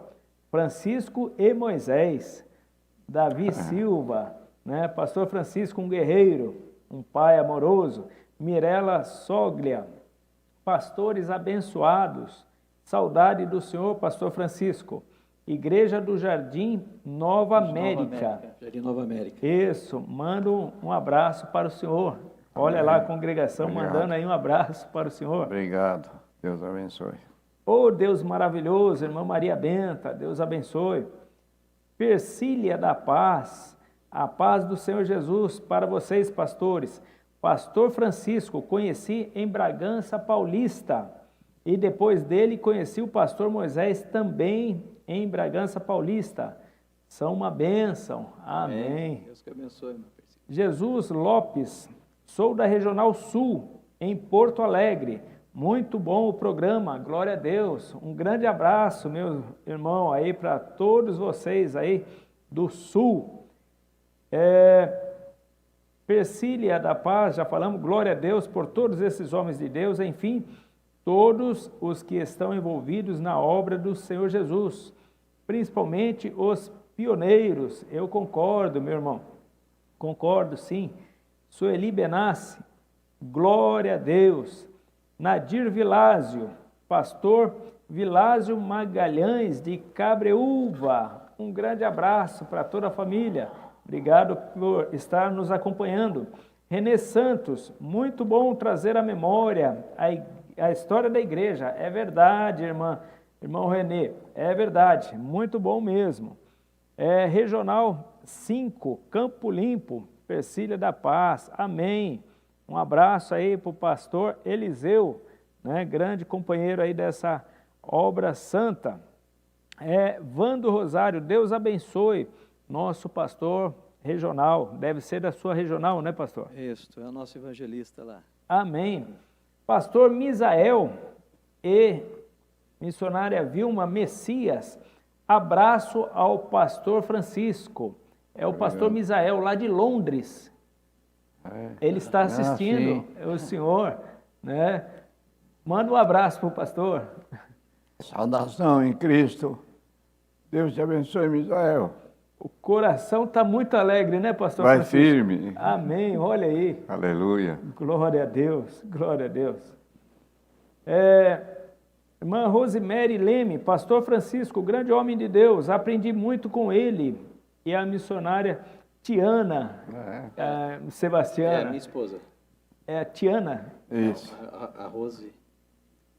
Francisco e Moisés. Davi Silva, né? Pastor Francisco, um guerreiro, um pai amoroso. Mirela Soglia, pastores abençoados. Saudade do senhor, pastor Francisco. Igreja do Jardim Nova América. Jardim Nova América. Isso, mando um abraço para o senhor. Olha lá a congregação mandando aí um abraço para o senhor. Obrigado. Deus abençoe. Oh, Deus maravilhoso, irmã Maria Benta, Deus abençoe. Persília da Paz, a paz do Senhor Jesus para vocês, pastores. Pastor Francisco, conheci em Bragança Paulista. E depois dele conheci o pastor Moisés também em Bragança Paulista. São uma bênção. Amém. Deus que abençoe, meu Persília. Jesus Lopes, sou da Regional Sul, em Porto Alegre. Muito bom o programa, glória a Deus. Um grande abraço, meu irmão, aí para todos vocês aí do Sul. Persília da Paz, já falamos, glória a Deus por todos esses homens de Deus, enfim, todos os que estão envolvidos na obra do Senhor Jesus, principalmente os pioneiros. Eu concordo, meu irmão, concordo sim. Sueli Benassi, glória a Deus. Nadir Vilásio, pastor Vilásio Magalhães de Cabreúva, um grande abraço para toda a família, obrigado por estar nos acompanhando. Renê Santos, muito bom trazer à memória a história da igreja, é verdade, irmão Renê, é verdade, muito bom mesmo. Regional 5, Campo Limpo, Persília da Paz, amém. Um abraço aí para o pastor Eliseu, né, grande companheiro aí dessa obra santa. Vando Rosário, Deus abençoe nosso pastor regional. Deve ser da sua regional, né, pastor? Isso, é o nosso evangelista lá. Amém. Pastor Misael e missionária Vilma Messias, abraço ao pastor Francisco. É o pastor Misael, lá de Londres. Ele está assistindo, o senhor, né? Manda um abraço para o pastor. Saudação em Cristo. Deus te abençoe, Misael. O coração está muito alegre, né, pastor Vai Francisco? firme. Amém, olha aí. Aleluia. Glória a Deus, glória a Deus. Irmã Rosemary Leme, pastor Francisco, grande homem de Deus, aprendi muito com ele. E a missionária Tiana, Sebastiana. Minha esposa. É a Tiana. Isso. A Rose.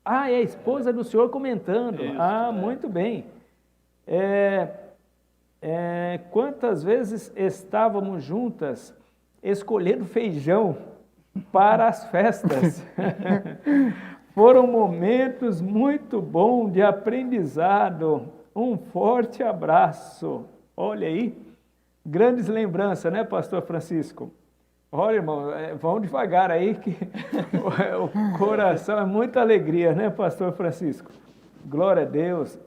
É a esposa do senhor comentando. Isso, muito bem. Quantas vezes estávamos juntas escolhendo feijão para as festas? Foram momentos muito bons de aprendizado. Um forte abraço. Olha aí. Grandes lembranças, né, pastor Francisco? Olha, irmão, vão devagar aí, que o coração é muita alegria, né, pastor Francisco? Glória a Deus.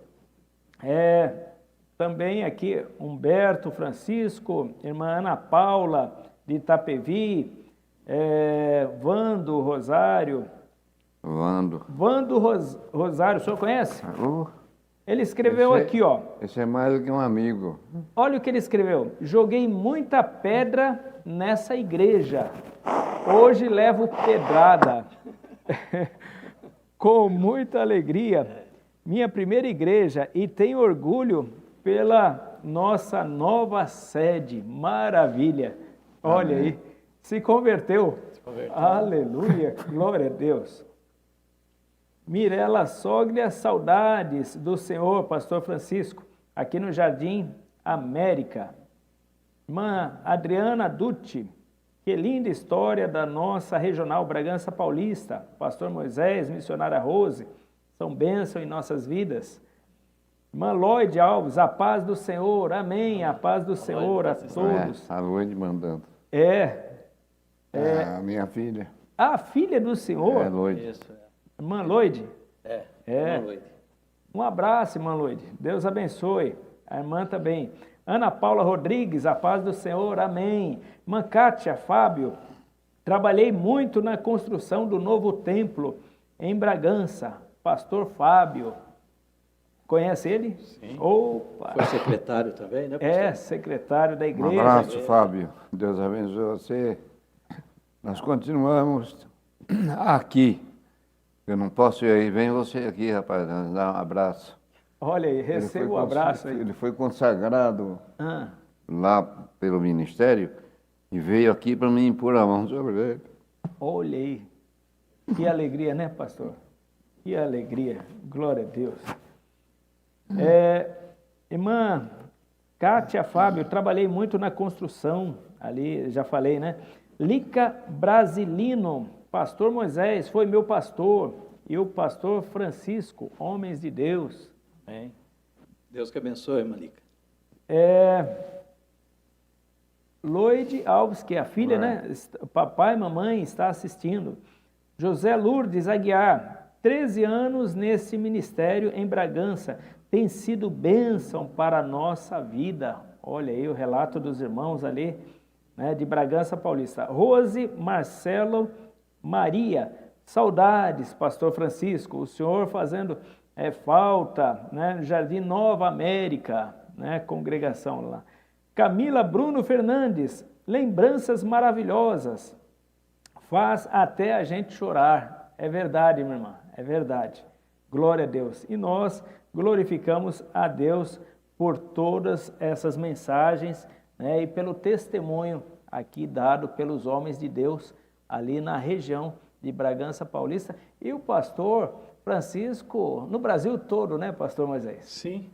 Também aqui, Humberto Francisco, irmã Ana Paula, de Itapevi, Vando Rosário. Vando Rosário, o senhor conhece? Ele escreveu aqui, ó. Esse é mais do que um amigo. Olha o que ele escreveu. Joguei muita pedra nessa igreja. Hoje levo pedrada. Com muita alegria. Minha primeira igreja e tenho orgulho pela nossa nova sede. Maravilha. Olha aí. Se converteu. Aleluia. Glória a Deus. Mirela Soglia, saudades do senhor, pastor Francisco, aqui no Jardim América. Irmã Adriana Dutti, que linda história da nossa regional Bragança Paulista. Pastor Moisés, missionária Rose, são bênção em nossas vidas. Irmã Lloyd Alves, a paz do Senhor, amém, a paz do Senhor a todos. A Lloyd mandando. A minha filha. A filha do senhor? Lloyd. Isso, Irmã Lloyd? Boa noite. Um abraço, irmã Lloyd. Deus abençoe. A irmã também. Ana Paula Rodrigues, a paz do Senhor, amém. Irmã Kátia Fábio, trabalhei muito na construção do novo templo em Bragança. Pastor Fábio, conhece ele? Sim. Opa. Foi secretário também, né, pastor? Secretário da Um igreja. abraço, Fábio. Deus abençoe você. Nós continuamos aqui. Eu não posso ir aí. Vem você aqui, rapaz. Dá um abraço. Olha aí, receba o abraço aí. Ele foi consagrado lá pelo ministério e veio aqui para mim impor a mão sobre ele. Olha aí. Que alegria, né, pastor? Que alegria. Glória a Deus. Irmã Kátia Fábio, trabalhei muito na construção, ali, já falei, né? Lica Brasilino, pastor Moisés, foi meu pastor, e o pastor Francisco, homens de Deus. Amém. Deus que abençoe, irmã Lica. Lloyd Alves, que é a filha, né? Papai e mamãe está assistindo. José Lourdes Aguiar, 13 anos nesse ministério em Bragança, tem sido bênção para a nossa vida. Olha aí o relato dos irmãos ali, né, de Bragança Paulista. Rose Marcelo Maria, saudades, pastor Francisco, o senhor fazendo falta, né, no Jardim Nova América, né, congregação lá. Camila Bruno Fernandes, lembranças maravilhosas, faz até a gente chorar. É verdade, minha irmã, é verdade. Glória a Deus. E nós glorificamos a Deus por todas essas mensagens, né, e pelo testemunho aqui dado pelos homens de Deus ali na região de Bragança Paulista. E o pastor Francisco, no Brasil todo, né, pastor Moisés? Sim.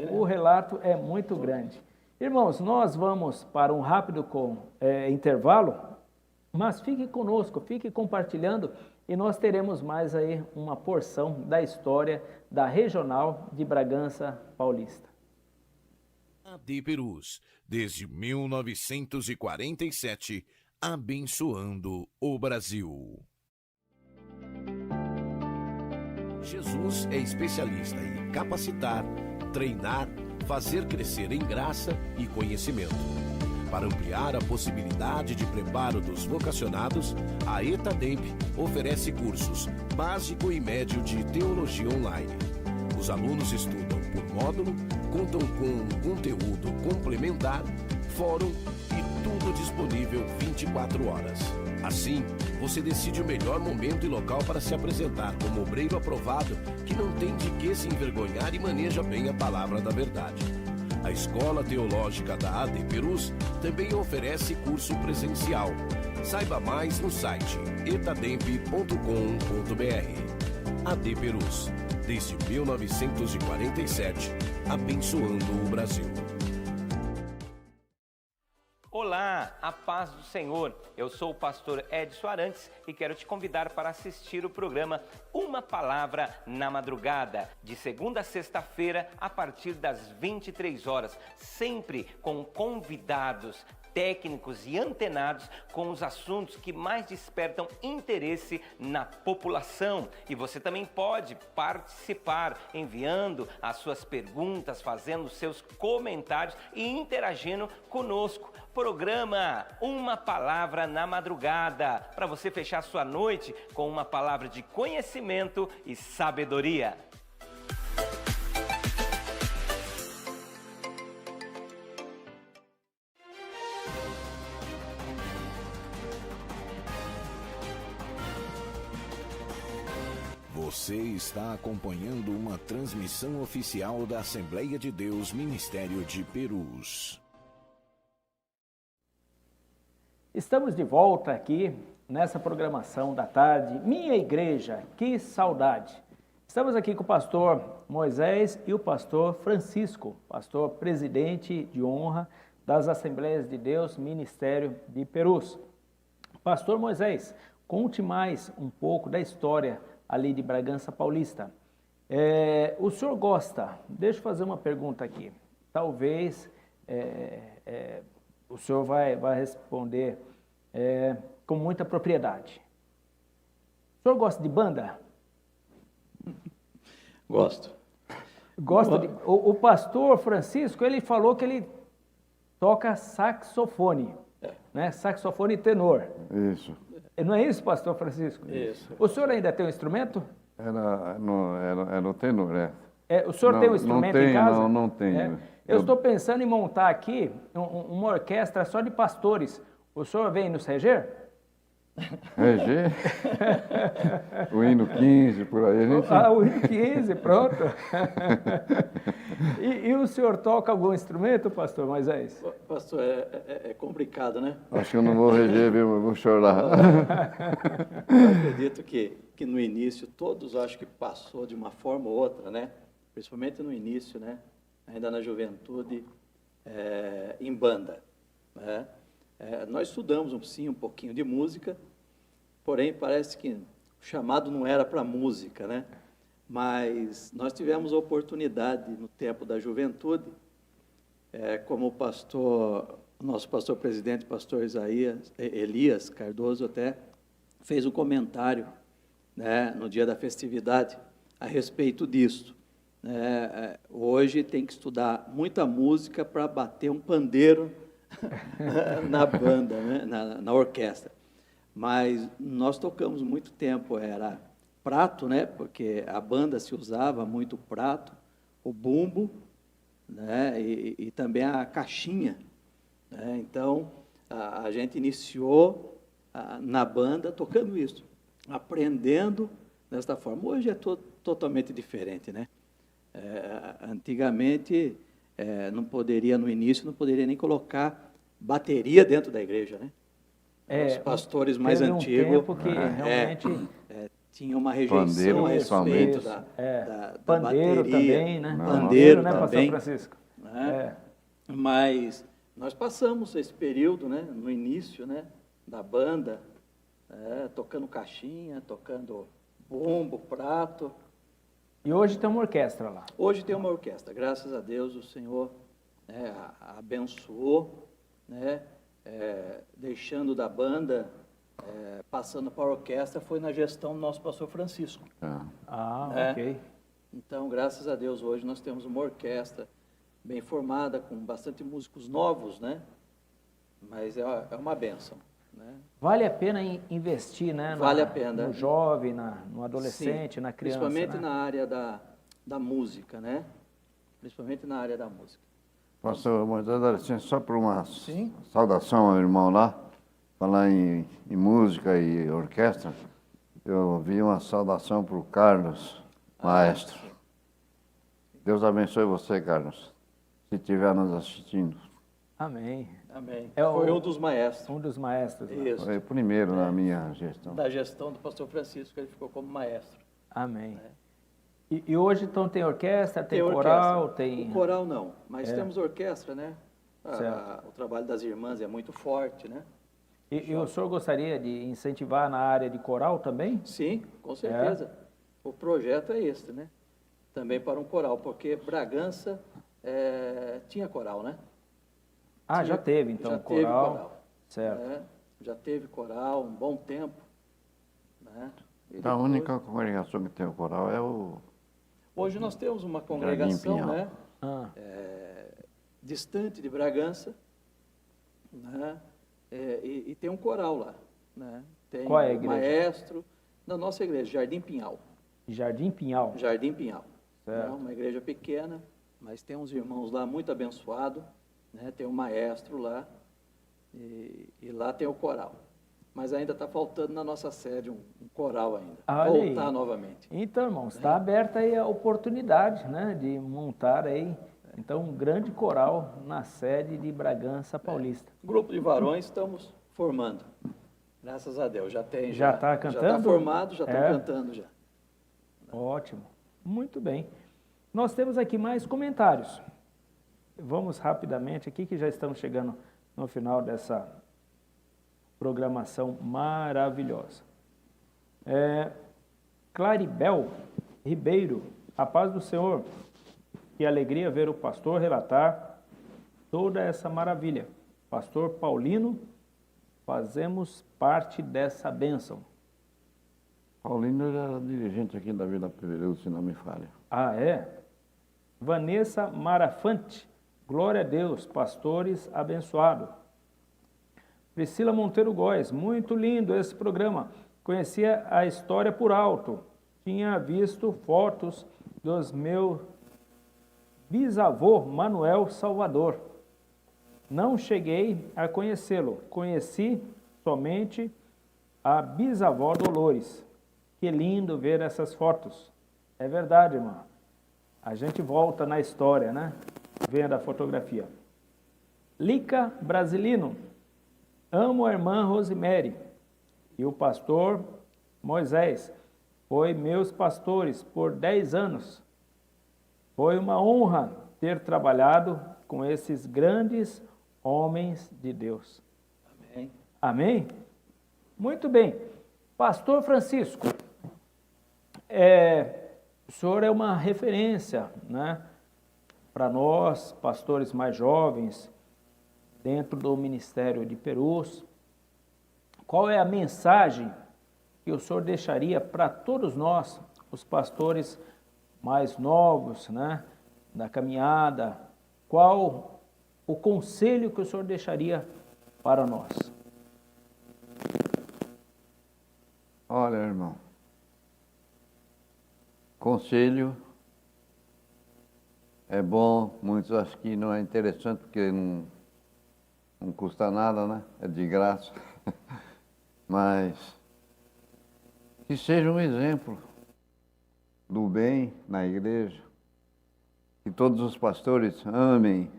O relato é muito grande. Irmãos, nós vamos para um rápido intervalo, mas fique conosco, fique compartilhando e nós teremos mais aí uma porção da história da regional de Bragança Paulista. AD Perus, desde 1947, abençoando o Brasil. Jesus é especialista em capacitar, treinar, fazer crescer em graça e conhecimento. Para ampliar a possibilidade de preparo dos vocacionados, a ETADEMP oferece cursos básico e médio de teologia online. Os alunos estudam por módulo, contam com conteúdo complementar, fórum e tudo disponível 24 horas. Assim, você decide o melhor momento e local para se apresentar como obreiro aprovado que não tem de que se envergonhar e maneja bem a palavra da verdade. A Escola Teológica da AD Perus também oferece curso presencial. Saiba mais no site etademp.com.br. AD Perus, desde 1947, abençoando o Brasil. Olá, a paz do Senhor. Eu sou o pastor Edson Arantes e quero te convidar para assistir o programa Uma Palavra na Madrugada, de segunda a sexta-feira, a partir das 23 horas, sempre com convidados técnicos e antenados com os assuntos que mais despertam interesse na população. E você também pode participar enviando as suas perguntas, fazendo seus comentários e interagindo conosco. Programa Uma Palavra na Madrugada, para você fechar sua noite com uma palavra de conhecimento e sabedoria. Você está acompanhando uma transmissão oficial da Assembleia de Deus Ministério de Perus. Estamos de volta aqui nessa programação da tarde. Minha igreja, que saudade! Estamos aqui com o pastor Moisés e o pastor Francisco, pastor presidente de honra das Assembleias de Deus, Ministério de Perus. Pastor Moisés, conte mais um pouco da história ali de Bragança Paulista. O senhor gosta, deixa eu fazer uma pergunta aqui, talvez o senhor vai responder com muita propriedade. O senhor gosta de banda? Gosto. Gosta de... O pastor Francisco, ele falou que ele toca saxofone, né? Saxofone tenor. Isso. Não é isso, pastor Francisco? Isso. O senhor ainda tem um instrumento? Era no tenor, O senhor tem um instrumento em casa? Não tenho. Eu estou pensando em montar aqui uma orquestra só de pastores. O senhor vem nos reger? Reger? O hino 15, por aí a gente... O hino 15, pronto. E o senhor toca algum instrumento, pastor Moisés? Pastor, é complicado, né? Acho que eu não vou reger, viu? Eu vou chorar. Eu acredito que no início todos acho que passou de uma forma ou outra, né? Principalmente no início, né? Ainda na juventude, em banda, né? Nós estudamos, sim, um pouquinho de música, porém parece que o chamado não era para música, né? Mas nós tivemos a oportunidade no tempo da juventude, como o nosso pastor presidente, pastor Elias Cardoso, até fez um comentário, né, no dia da festividade a respeito disso. Hoje tem que estudar muita música para bater um pandeiro na banda, né? na orquestra. Mas nós tocamos muito tempo, era prato, né? Porque a banda se usava muito prato, o bumbo, né? E também a caixinha, né? Então, a gente iniciou na banda tocando isso, aprendendo desta forma. Hoje é totalmente diferente, né? Antigamente, no início, não poderia nem colocar bateria dentro da igreja, né? Os pastores mais antigos tempo que realmente tinham uma rejeição a respeito da pandeiro bateria. Também, né? Pandeiro, né, também. pastor Francisco? Mas nós passamos esse período, né, no início, né, da banda, tocando caixinha, tocando bumbo, prato. E hoje tem uma orquestra lá? Hoje tem uma orquestra. Graças a Deus o Senhor abençoou, né, deixando da banda, passando para a orquestra, foi na gestão do nosso pastor Francisco. Ok. Então, graças a Deus, hoje nós temos uma orquestra bem formada, com bastante músicos novos, né? Mas é uma bênção, né? Vale a pena investir, né? Vale a pena. No jovem, no adolescente, Sim, na criança. principalmente, né? na área da música, né? Principalmente na área da música. Pastor Moisés, dá licença só para uma saudação ao irmão lá, falar em música e orquestra. Eu vi uma saudação para o Carlos, maestro. Deus abençoe você, Carlos, se estiver nos assistindo. Amém. Amém. É Foi um dos maestros. Um dos maestros. Lá. Isso. Foi o primeiro na minha gestão. Da gestão do pastor Francisco, ele ficou como maestro. Amém. E hoje, então, tem orquestra, tem coral, orquestra. tem... O coral não, mas temos orquestra, né? Certo. O trabalho das irmãs é muito forte, né? E o senhor gostaria de incentivar na área de coral também? Sim, com certeza. O projeto é esse, né? Também para um coral, porque Bragança tinha coral, né? Já teve, então, já coral. Teve coral. Certo. Já teve coral um bom tempo, né? A única congregação que tem o coral é o... Hoje nós temos uma congregação, né? Distante de Bragança, né? E tem um coral lá, né? Tem Qual é a um igreja? maestro na nossa igreja, Jardim Pinhal. Jardim Pinhal. Jardim Pinhal. Certo. Uma igreja pequena, mas tem uns irmãos lá muito abençoados, né? Tem um maestro lá, e lá tem o coral. Mas ainda está faltando na nossa sede um coral ainda. Voltar novamente. Então, irmãos, está aberta aí a oportunidade, né, de montar aí, então, um grande coral na sede de Bragança Paulista. Grupo de varões estamos formando. Graças a Deus. Já tem. Já está cantando? Já está formado, já estão cantando já. Ótimo. Muito bem. Nós temos aqui mais comentários. Vamos rapidamente aqui, que já estamos chegando no final dessa programação maravilhosa. Claribel Ribeiro, a paz do Senhor. Que alegria ver o pastor relatar toda essa maravilha. Pastor Paulino, fazemos parte dessa bênção. Paulino era dirigente aqui da Vila Pereira, se não me falha. Ah, é? Vanessa Marafante, glória a Deus, pastores abençoado. Priscila Monteiro Góes, muito lindo esse programa. Conhecia a história por alto. Tinha visto fotos dos meu bisavô Manuel Salvador. Não cheguei a conhecê-lo. Conheci somente a bisavó Dolores. Que lindo ver essas fotos. É verdade, irmã. A gente volta na história, né? Vendo a fotografia. Lica Brasilino. Amo a irmã Rosemary e o pastor Moisés. Foi meus pastores por 10 anos. Foi uma honra ter trabalhado com esses grandes homens de Deus. Amém. Amém? Muito bem. Pastor Francisco, o senhor é uma referência, né, para nós, pastores mais jovens, dentro do Ministério de Perus. Qual é a mensagem que o senhor deixaria para todos nós, os pastores mais novos, né, da caminhada? Qual o conselho que o senhor deixaria para nós? Olha, irmão, conselho é bom, muitos acham que não é interessante porque não custa nada, né? É de graça. Mas que seja um exemplo do bem na igreja, que todos os pastores amem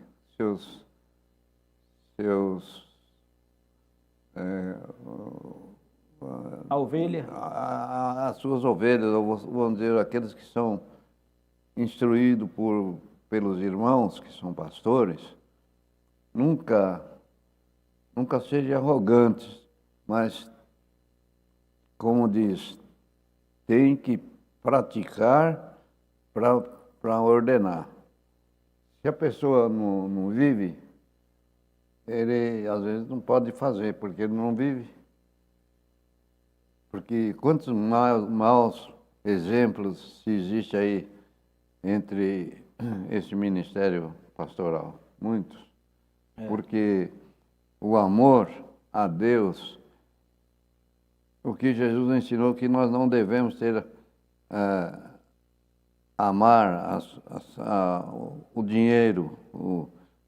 A ovelha? As suas ovelhas, ou vamos dizer, aqueles que são instruídos pelos irmãos que são pastores, nunca sejam arrogantes, mas, como diz, tem que praticar para ordenar. Se a pessoa não vive, ele às vezes não pode fazer, porque ele não vive. Porque quantos maus exemplos se existe aí entre esse ministério pastoral? Muitos. Porque o amor a Deus, o que Jesus ensinou, que nós não devemos ter, amar o dinheiro,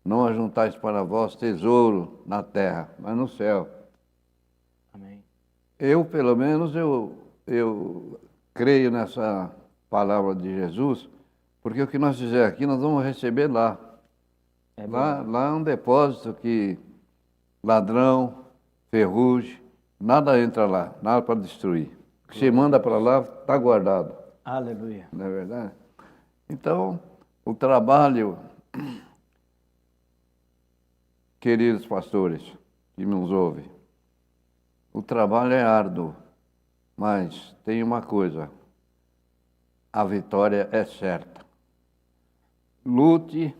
não ajuntais para vós tesouro na terra, mas no céu. Amém. Eu, pelo menos, eu creio nessa palavra de Jesus, porque o que nós fizermos aqui, nós vamos receber lá. Lá é um depósito que ladrão, ferrugem, nada entra lá, nada para destruir. O que você manda para lá está guardado. Aleluia. Não é verdade? Então, o trabalho, queridos pastores que nos ouvem, o trabalho é árduo, mas tem uma coisa, a vitória é certa. Lute,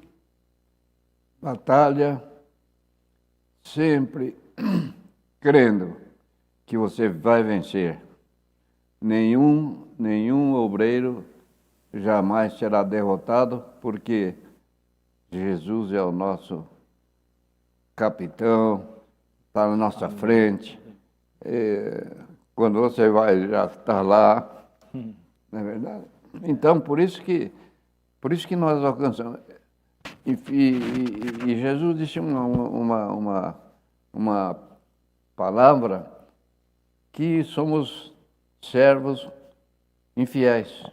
batalha, sempre crendo que você vai vencer. Nenhum obreiro jamais será derrotado, porque Jesus é o nosso capitão, está na nossa frente. Quando você vai, já está lá, não é verdade? Então, por isso que nós alcançamos. E Jesus disse uma palavra, que somos servos infiéis.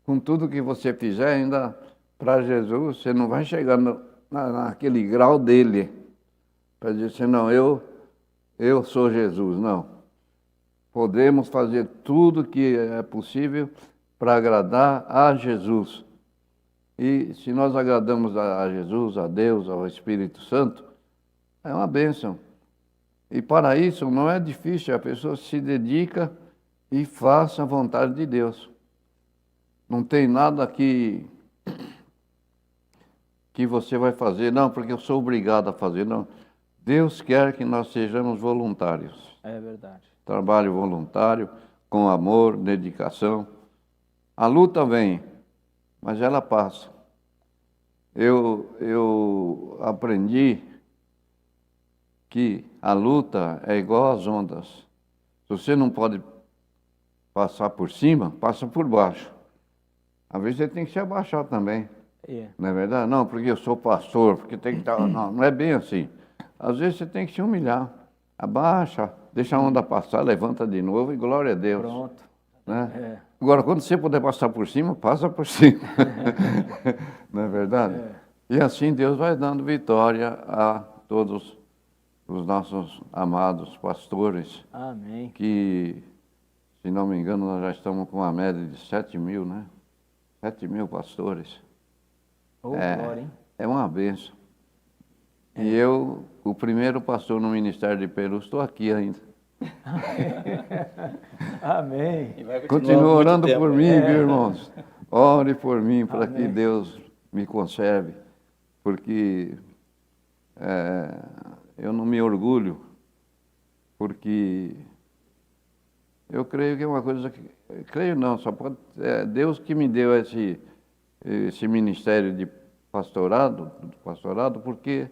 Com tudo que você fizer, ainda para Jesus, você não vai chegar naquele grau dele, para dizer assim, não, eu sou Jesus, não. Podemos fazer tudo que é possível para agradar a Jesus. E se nós agradamos a Jesus, a Deus, ao Espírito Santo, é uma bênção. E para isso não é difícil, a pessoa se dedica e faça a vontade de Deus. Não tem nada que você vai fazer, não, porque eu sou obrigado a fazer, não. Deus quer que nós sejamos voluntários. É verdade. Trabalho voluntário, com amor, dedicação. A luta vem, mas ela passa. Eu aprendi que a luta é igual às ondas. Se você não pode passar por cima, passa por baixo. Às vezes você tem que se abaixar também. Não é verdade? Não, porque eu sou pastor, porque tem que estar... Não é bem assim. Às vezes você tem que se humilhar. Abaixa, deixa a onda passar, levanta de novo e glória a Deus. Pronto. Né? Agora, quando você puder passar por cima, passa por cima. Não é verdade? E assim Deus vai dando vitória a todos os nossos amados pastores. Amém. Que, se não me engano, nós já estamos com uma média de 7.000, né? 7.000 pastores. Glória, hein? É uma bênção. E eu, o primeiro pastor no Ministério de Perus, estou aqui ainda. Amém. Continue orando por mim, viu, irmãos? Ore por mim para que Deus me conserve, porque eu não me orgulho, porque eu creio que é uma coisa que... Creio não, só pode... É Deus que me deu esse ministério de pastorado, porque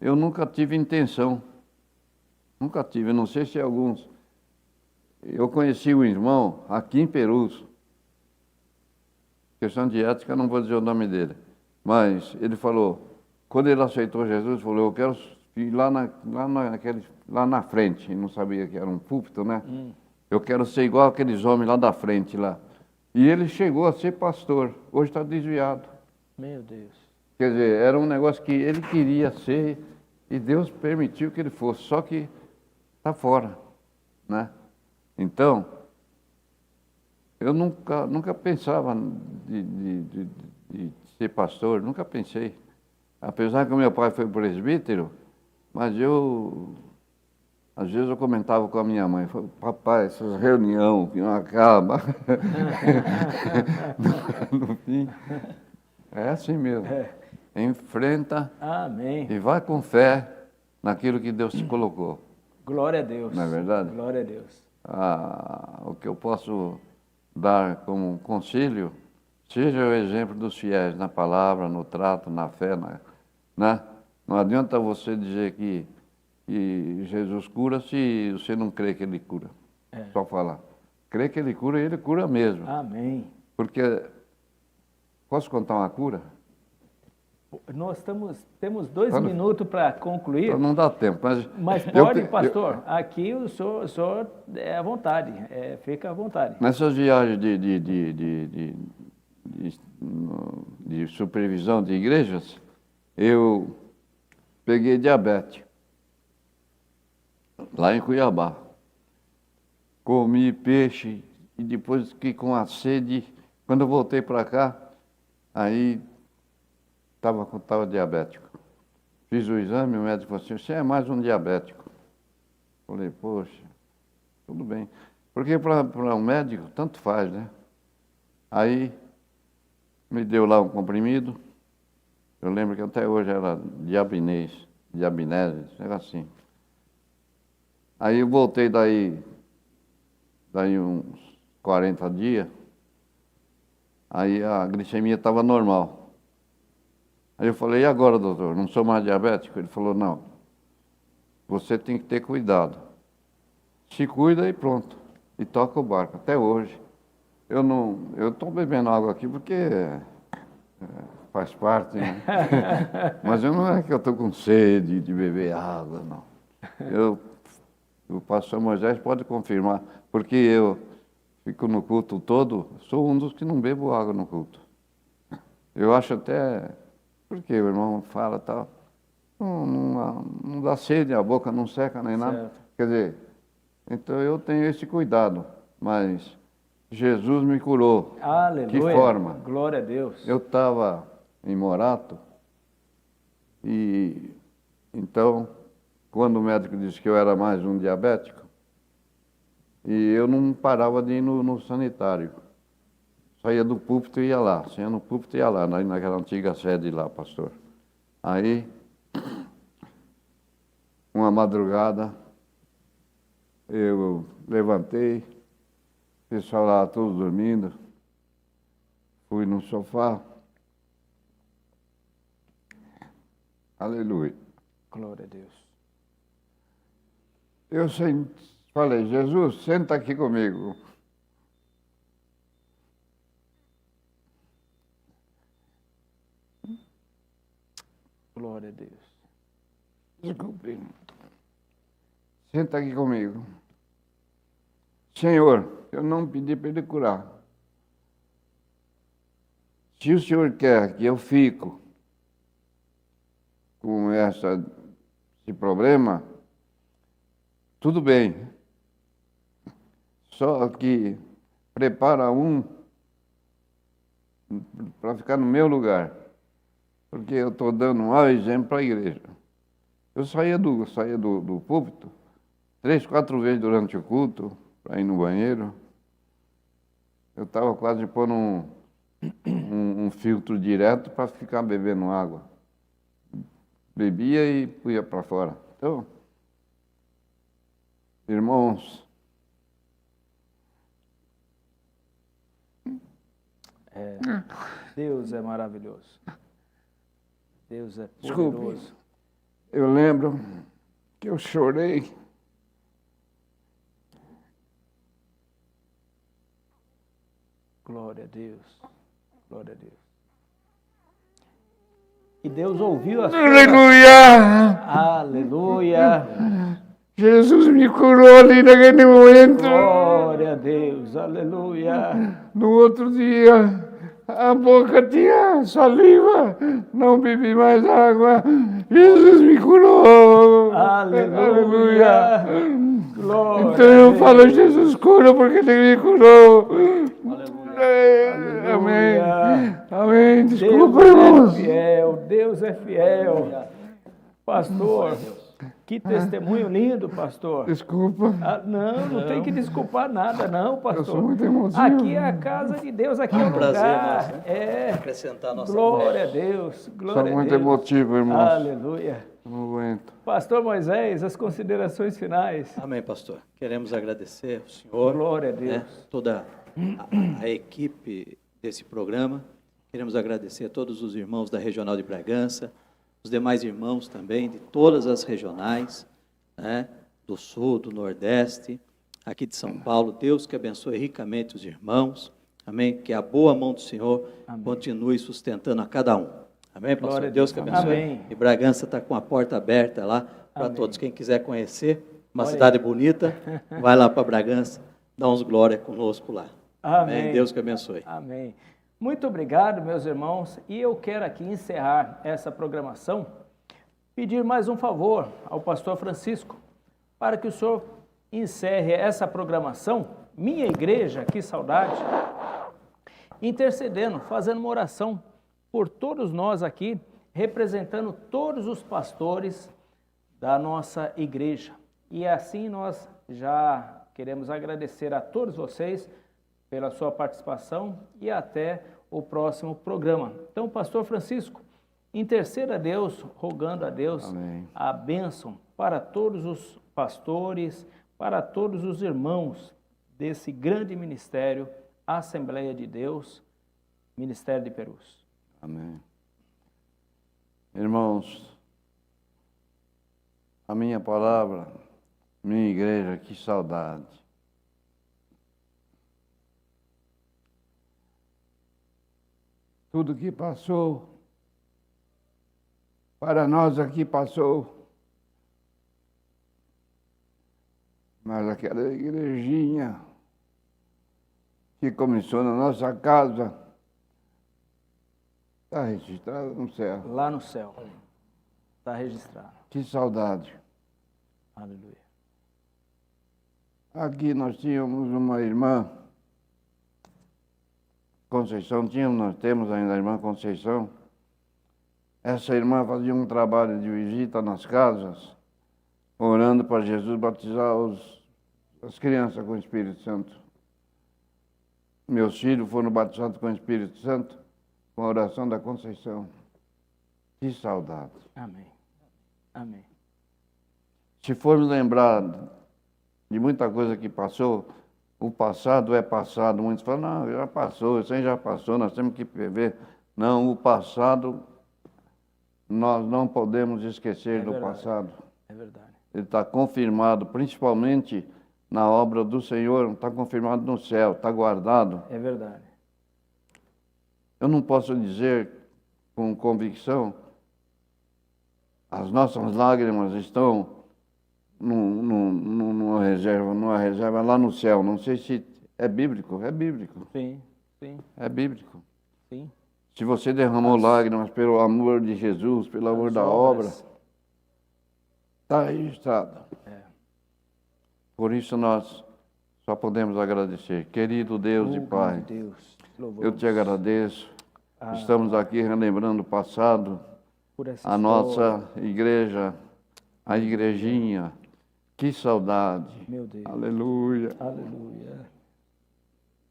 eu nunca tive intenção. Nunca tive, não sei se alguns... Eu conheci um irmão aqui em Perus. Questão de ética, não vou dizer o nome dele. Mas ele falou, quando ele aceitou Jesus, ele falou, eu quero ir lá na frente. Não sabia que era um púlpito, né? Eu quero ser igual aqueles homens lá da frente, lá. E ele chegou a ser pastor. Hoje está desviado. Meu Deus. Quer dizer, era um negócio que ele queria ser e Deus permitiu que ele fosse. Só que está fora, né? Então, eu nunca pensava de ser pastor, nunca pensei. Apesar que o meu pai foi presbítero, mas às vezes eu comentava com a minha mãe, papai, essas reuniões que não acabam, no fim, é assim mesmo. Enfrenta. Amém. E vai com fé naquilo que Deus te colocou. Glória a Deus. Não é verdade? Glória a Deus. O que eu posso dar como conselho, seja o exemplo dos fiéis na palavra, no trato, na fé, né? Não adianta você dizer que Jesus cura se você não crê que Ele cura. Só falar. Crê que Ele cura e Ele cura mesmo. Amém. Porque, posso contar uma cura? Nós temos 2 minutos para concluir. Então não dá tempo. Mas pode, pastor, aqui o senhor é à vontade, fica à vontade. Nessas viagens de supervisão de igrejas, eu peguei diabetes, lá em Cuiabá. Comi peixe e depois fiquei com a sede. Quando eu voltei para cá, aí estava diabético. Fiz o exame, o médico falou assim, você é mais um diabético. Falei, poxa, tudo bem. Porque para um médico, tanto faz, né? Aí, me deu lá um comprimido. Eu lembro que até hoje era diabinese, era assim. Aí eu voltei daí uns 40 dias. Aí a glicemia estava normal. Aí eu falei, e agora, doutor, não sou mais diabético? Ele falou, não, você tem que ter cuidado. Se cuida e pronto. E toca o barco, até hoje. Eu estou bebendo água aqui porque faz parte, né? Mas não é que eu estou com sede de beber água, não. O pastor Moisés pode confirmar, porque eu fico no culto todo, sou um dos que não bebo água no culto. Eu acho até... Porque o irmão fala tal, não dá sede, a boca não seca nem nada. Certo. Quer dizer, então eu tenho esse cuidado, mas Jesus me curou. Aleluia. Que forma? Glória a Deus. Eu estava em Morato e então, quando o médico disse que eu era mais um diabético, e eu não parava de ir no sanitário. Saía do púlpito e ia lá. Saía no púlpito e ia lá, naquela antiga sede lá, pastor. Aí, uma madrugada, eu levantei, o pessoal lá todos dormindo, fui no sofá. Aleluia. Glória a Deus. Eu falei, Jesus, senta aqui comigo. Glória a Deus. Desculpe. Senta aqui comigo. Senhor, eu não pedi para ele curar. Se o Senhor quer que eu fico com esse problema, tudo bem. Só que prepara um para ficar no meu lugar. Porque eu estou dando um mau exemplo para a igreja. Eu saía do púlpito 3, 4 vezes durante o culto, para ir no banheiro. Eu estava quase pondo um filtro direto para ficar bebendo água. Bebia e punha para fora. Então, irmãos, Deus é maravilhoso. Deus é desculpe, poderoso. eu lembro que eu chorei. Glória a Deus. Glória a Deus. E Deus ouviu a sua oração. Aleluia! Aleluia. Jesus me curou ali naquele momento. Glória a Deus. Aleluia. No outro dia, a boca tinha saliva, não bebi mais água. Jesus me curou. Aleluia. Glória Então eu a Deus. falo, Jesus cura porque Ele me curou. Amém. Amém. Desculpa, Deus é irmãos. fiel, Deus é fiel. Pastor, que testemunho lindo, pastor. Desculpa. Não tem que desculpar nada, não, pastor. Eu sou muito emotivo. Aqui é a casa de Deus, aqui é o prazer lugar. nosso, né? É. Acrescentar a nossa Glória a voz. Deus, Sou glória a muito Deus. emotivo, irmãos. Aleluia. Não aguento. Pastor Moisés, as considerações finais. Amém, pastor. Queremos agradecer ao senhor, Glória a Deus. né, toda a equipe desse programa. Queremos agradecer a todos os irmãos da Regional de Bragança, os demais irmãos também, de todas as regionais, né, do Sul, do Nordeste, aqui de São Paulo. Deus que abençoe ricamente os irmãos. Amém? Que a boa mão do Senhor continue sustentando a cada um. Amém, pastor? Glória a Deus que abençoe. Amém. E Bragança está com a porta aberta lá para todos. Quem quiser conhecer, uma Olha cidade bonita, vai lá para Bragança, dá uns glória conosco lá. Amém. Deus que abençoe. Amém. Muito obrigado, meus irmãos. E eu quero aqui encerrar essa programação, pedir mais um favor ao pastor Francisco, para que o senhor encerre essa programação, Minha Igreja, que saudade, intercedendo, fazendo uma oração por todos nós aqui, representando todos os pastores da nossa igreja. E assim nós já queremos agradecer a todos vocês pela sua participação e até o próximo programa. Então, pastor Francisco, interceda a Deus, rogando a Deus Amém. a bênção para todos os pastores, para todos os irmãos desse grande ministério, Assembleia de Deus, Ministério de Perus. Amém. Irmãos, a minha palavra, minha igreja, que saudade. Tudo que passou, para nós aqui passou, mas aquela igrejinha que começou na nossa casa, está registrada no céu. Lá no céu, está registrado. Que saudade. Aleluia. Aqui nós tínhamos uma irmã Conceição, nós temos ainda a irmã Conceição. Essa irmã fazia um trabalho de visita nas casas, orando para Jesus batizar as crianças com o Espírito Santo. Meus filhos foram batizados com o Espírito Santo com a oração da Conceição. Que saudade. Amém. Amém. Se formos lembrar de muita coisa que passou, o passado é passado. Muitos falam, não, já passou, isso aí já passou, nós temos que ver. Não, o passado, nós não podemos esquecer do passado. É verdade. Ele está confirmado, principalmente na obra do Senhor, está confirmado no céu, está guardado. É verdade. Eu não posso dizer com convicção, as nossas lágrimas estão numa reserva lá no céu. Não sei se é bíblico. É bíblico. Sim, sim. É bíblico. Sim. Se você derramou lágrimas pelo amor de Jesus, pelo amor da obra, está registrado. Por isso nós só podemos agradecer. Querido Deus e Pai, Deus, eu te agradeço. Estamos aqui relembrando o passado, a nossa igreja, a igrejinha. Que saudade. Meu Deus. Aleluia. Aleluia.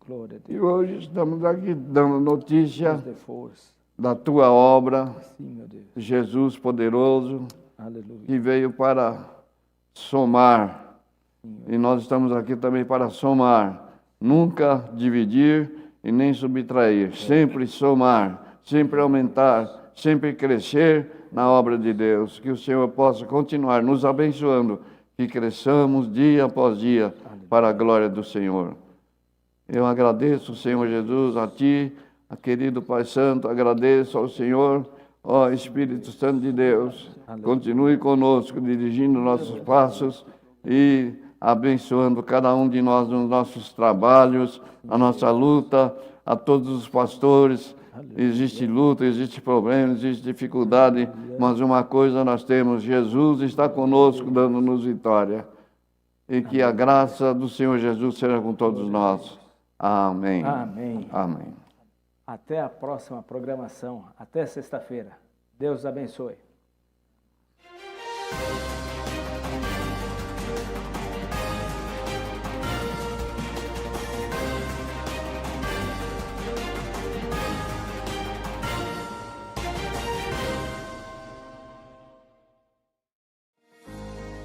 Glória a Deus. E hoje estamos aqui dando notícia Deus dê força. da tua obra, Sim, meu Deus. Jesus poderoso, Aleluia. que veio para somar. E nós estamos aqui também para somar. Nunca dividir e nem subtrair. Sempre somar, sempre aumentar, sempre crescer na obra de Deus. Que o Senhor possa continuar nos abençoando, que cresçamos dia após dia para a glória do Senhor. Eu agradeço, Senhor Jesus, a Ti, a querido Pai Santo, agradeço ao Senhor, ó Espírito Santo de Deus. Continue conosco, dirigindo nossos passos e abençoando cada um de nós nos nossos trabalhos, a nossa luta, a todos os pastores. Existe luta, existe problema, existe dificuldade, mas uma coisa nós temos: Jesus está conosco, dando-nos vitória. E que a graça do Senhor Jesus seja com todos nós. Amém. Amém. Amém. Até a próxima programação. Até sexta-feira. Deus abençoe.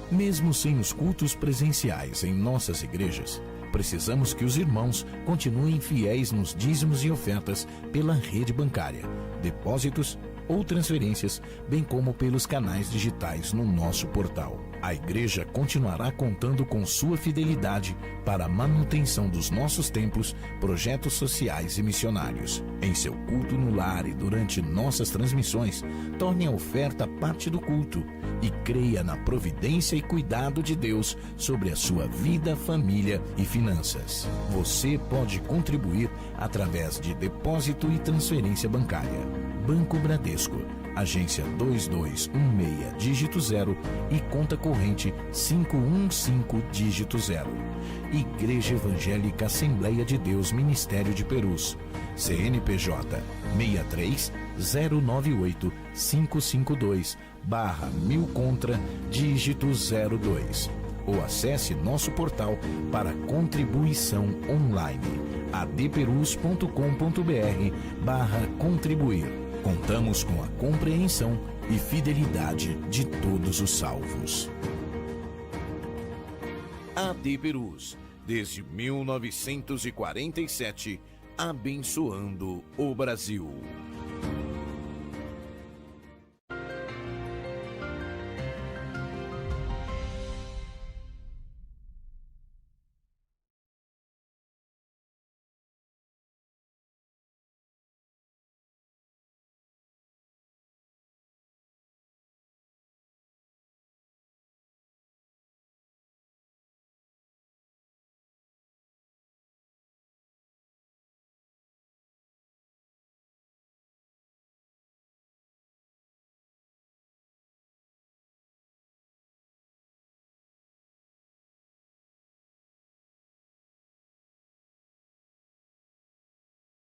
Mesmo sem os cultos presenciais em nossas igrejas, precisamos que os irmãos continuem fiéis nos dízimos e ofertas pela rede bancária, depósitos ou transferências, bem como pelos canais digitais no nosso portal. A igreja continuará contando com sua fidelidade para a manutenção dos nossos templos, projetos sociais e missionários. Em seu culto no lar e durante nossas transmissões, torne a oferta parte do culto e creia na providência e cuidado de Deus sobre a sua vida, família e finanças. Você pode contribuir através de depósito e transferência bancária. Banco Bradesco, agência 2216, dígito 0 e conta corrente 515, dígito 0. Igreja Evangélica Assembleia de Deus Ministério de Perus, CNPJ 63-098-552/1000 contra, dígito 02. Ou acesse nosso portal para contribuição online, adperus.com.br/contribuir. Contamos com a compreensão e fidelidade de todos os salvos. AD Perus, desde 1947, abençoando o Brasil.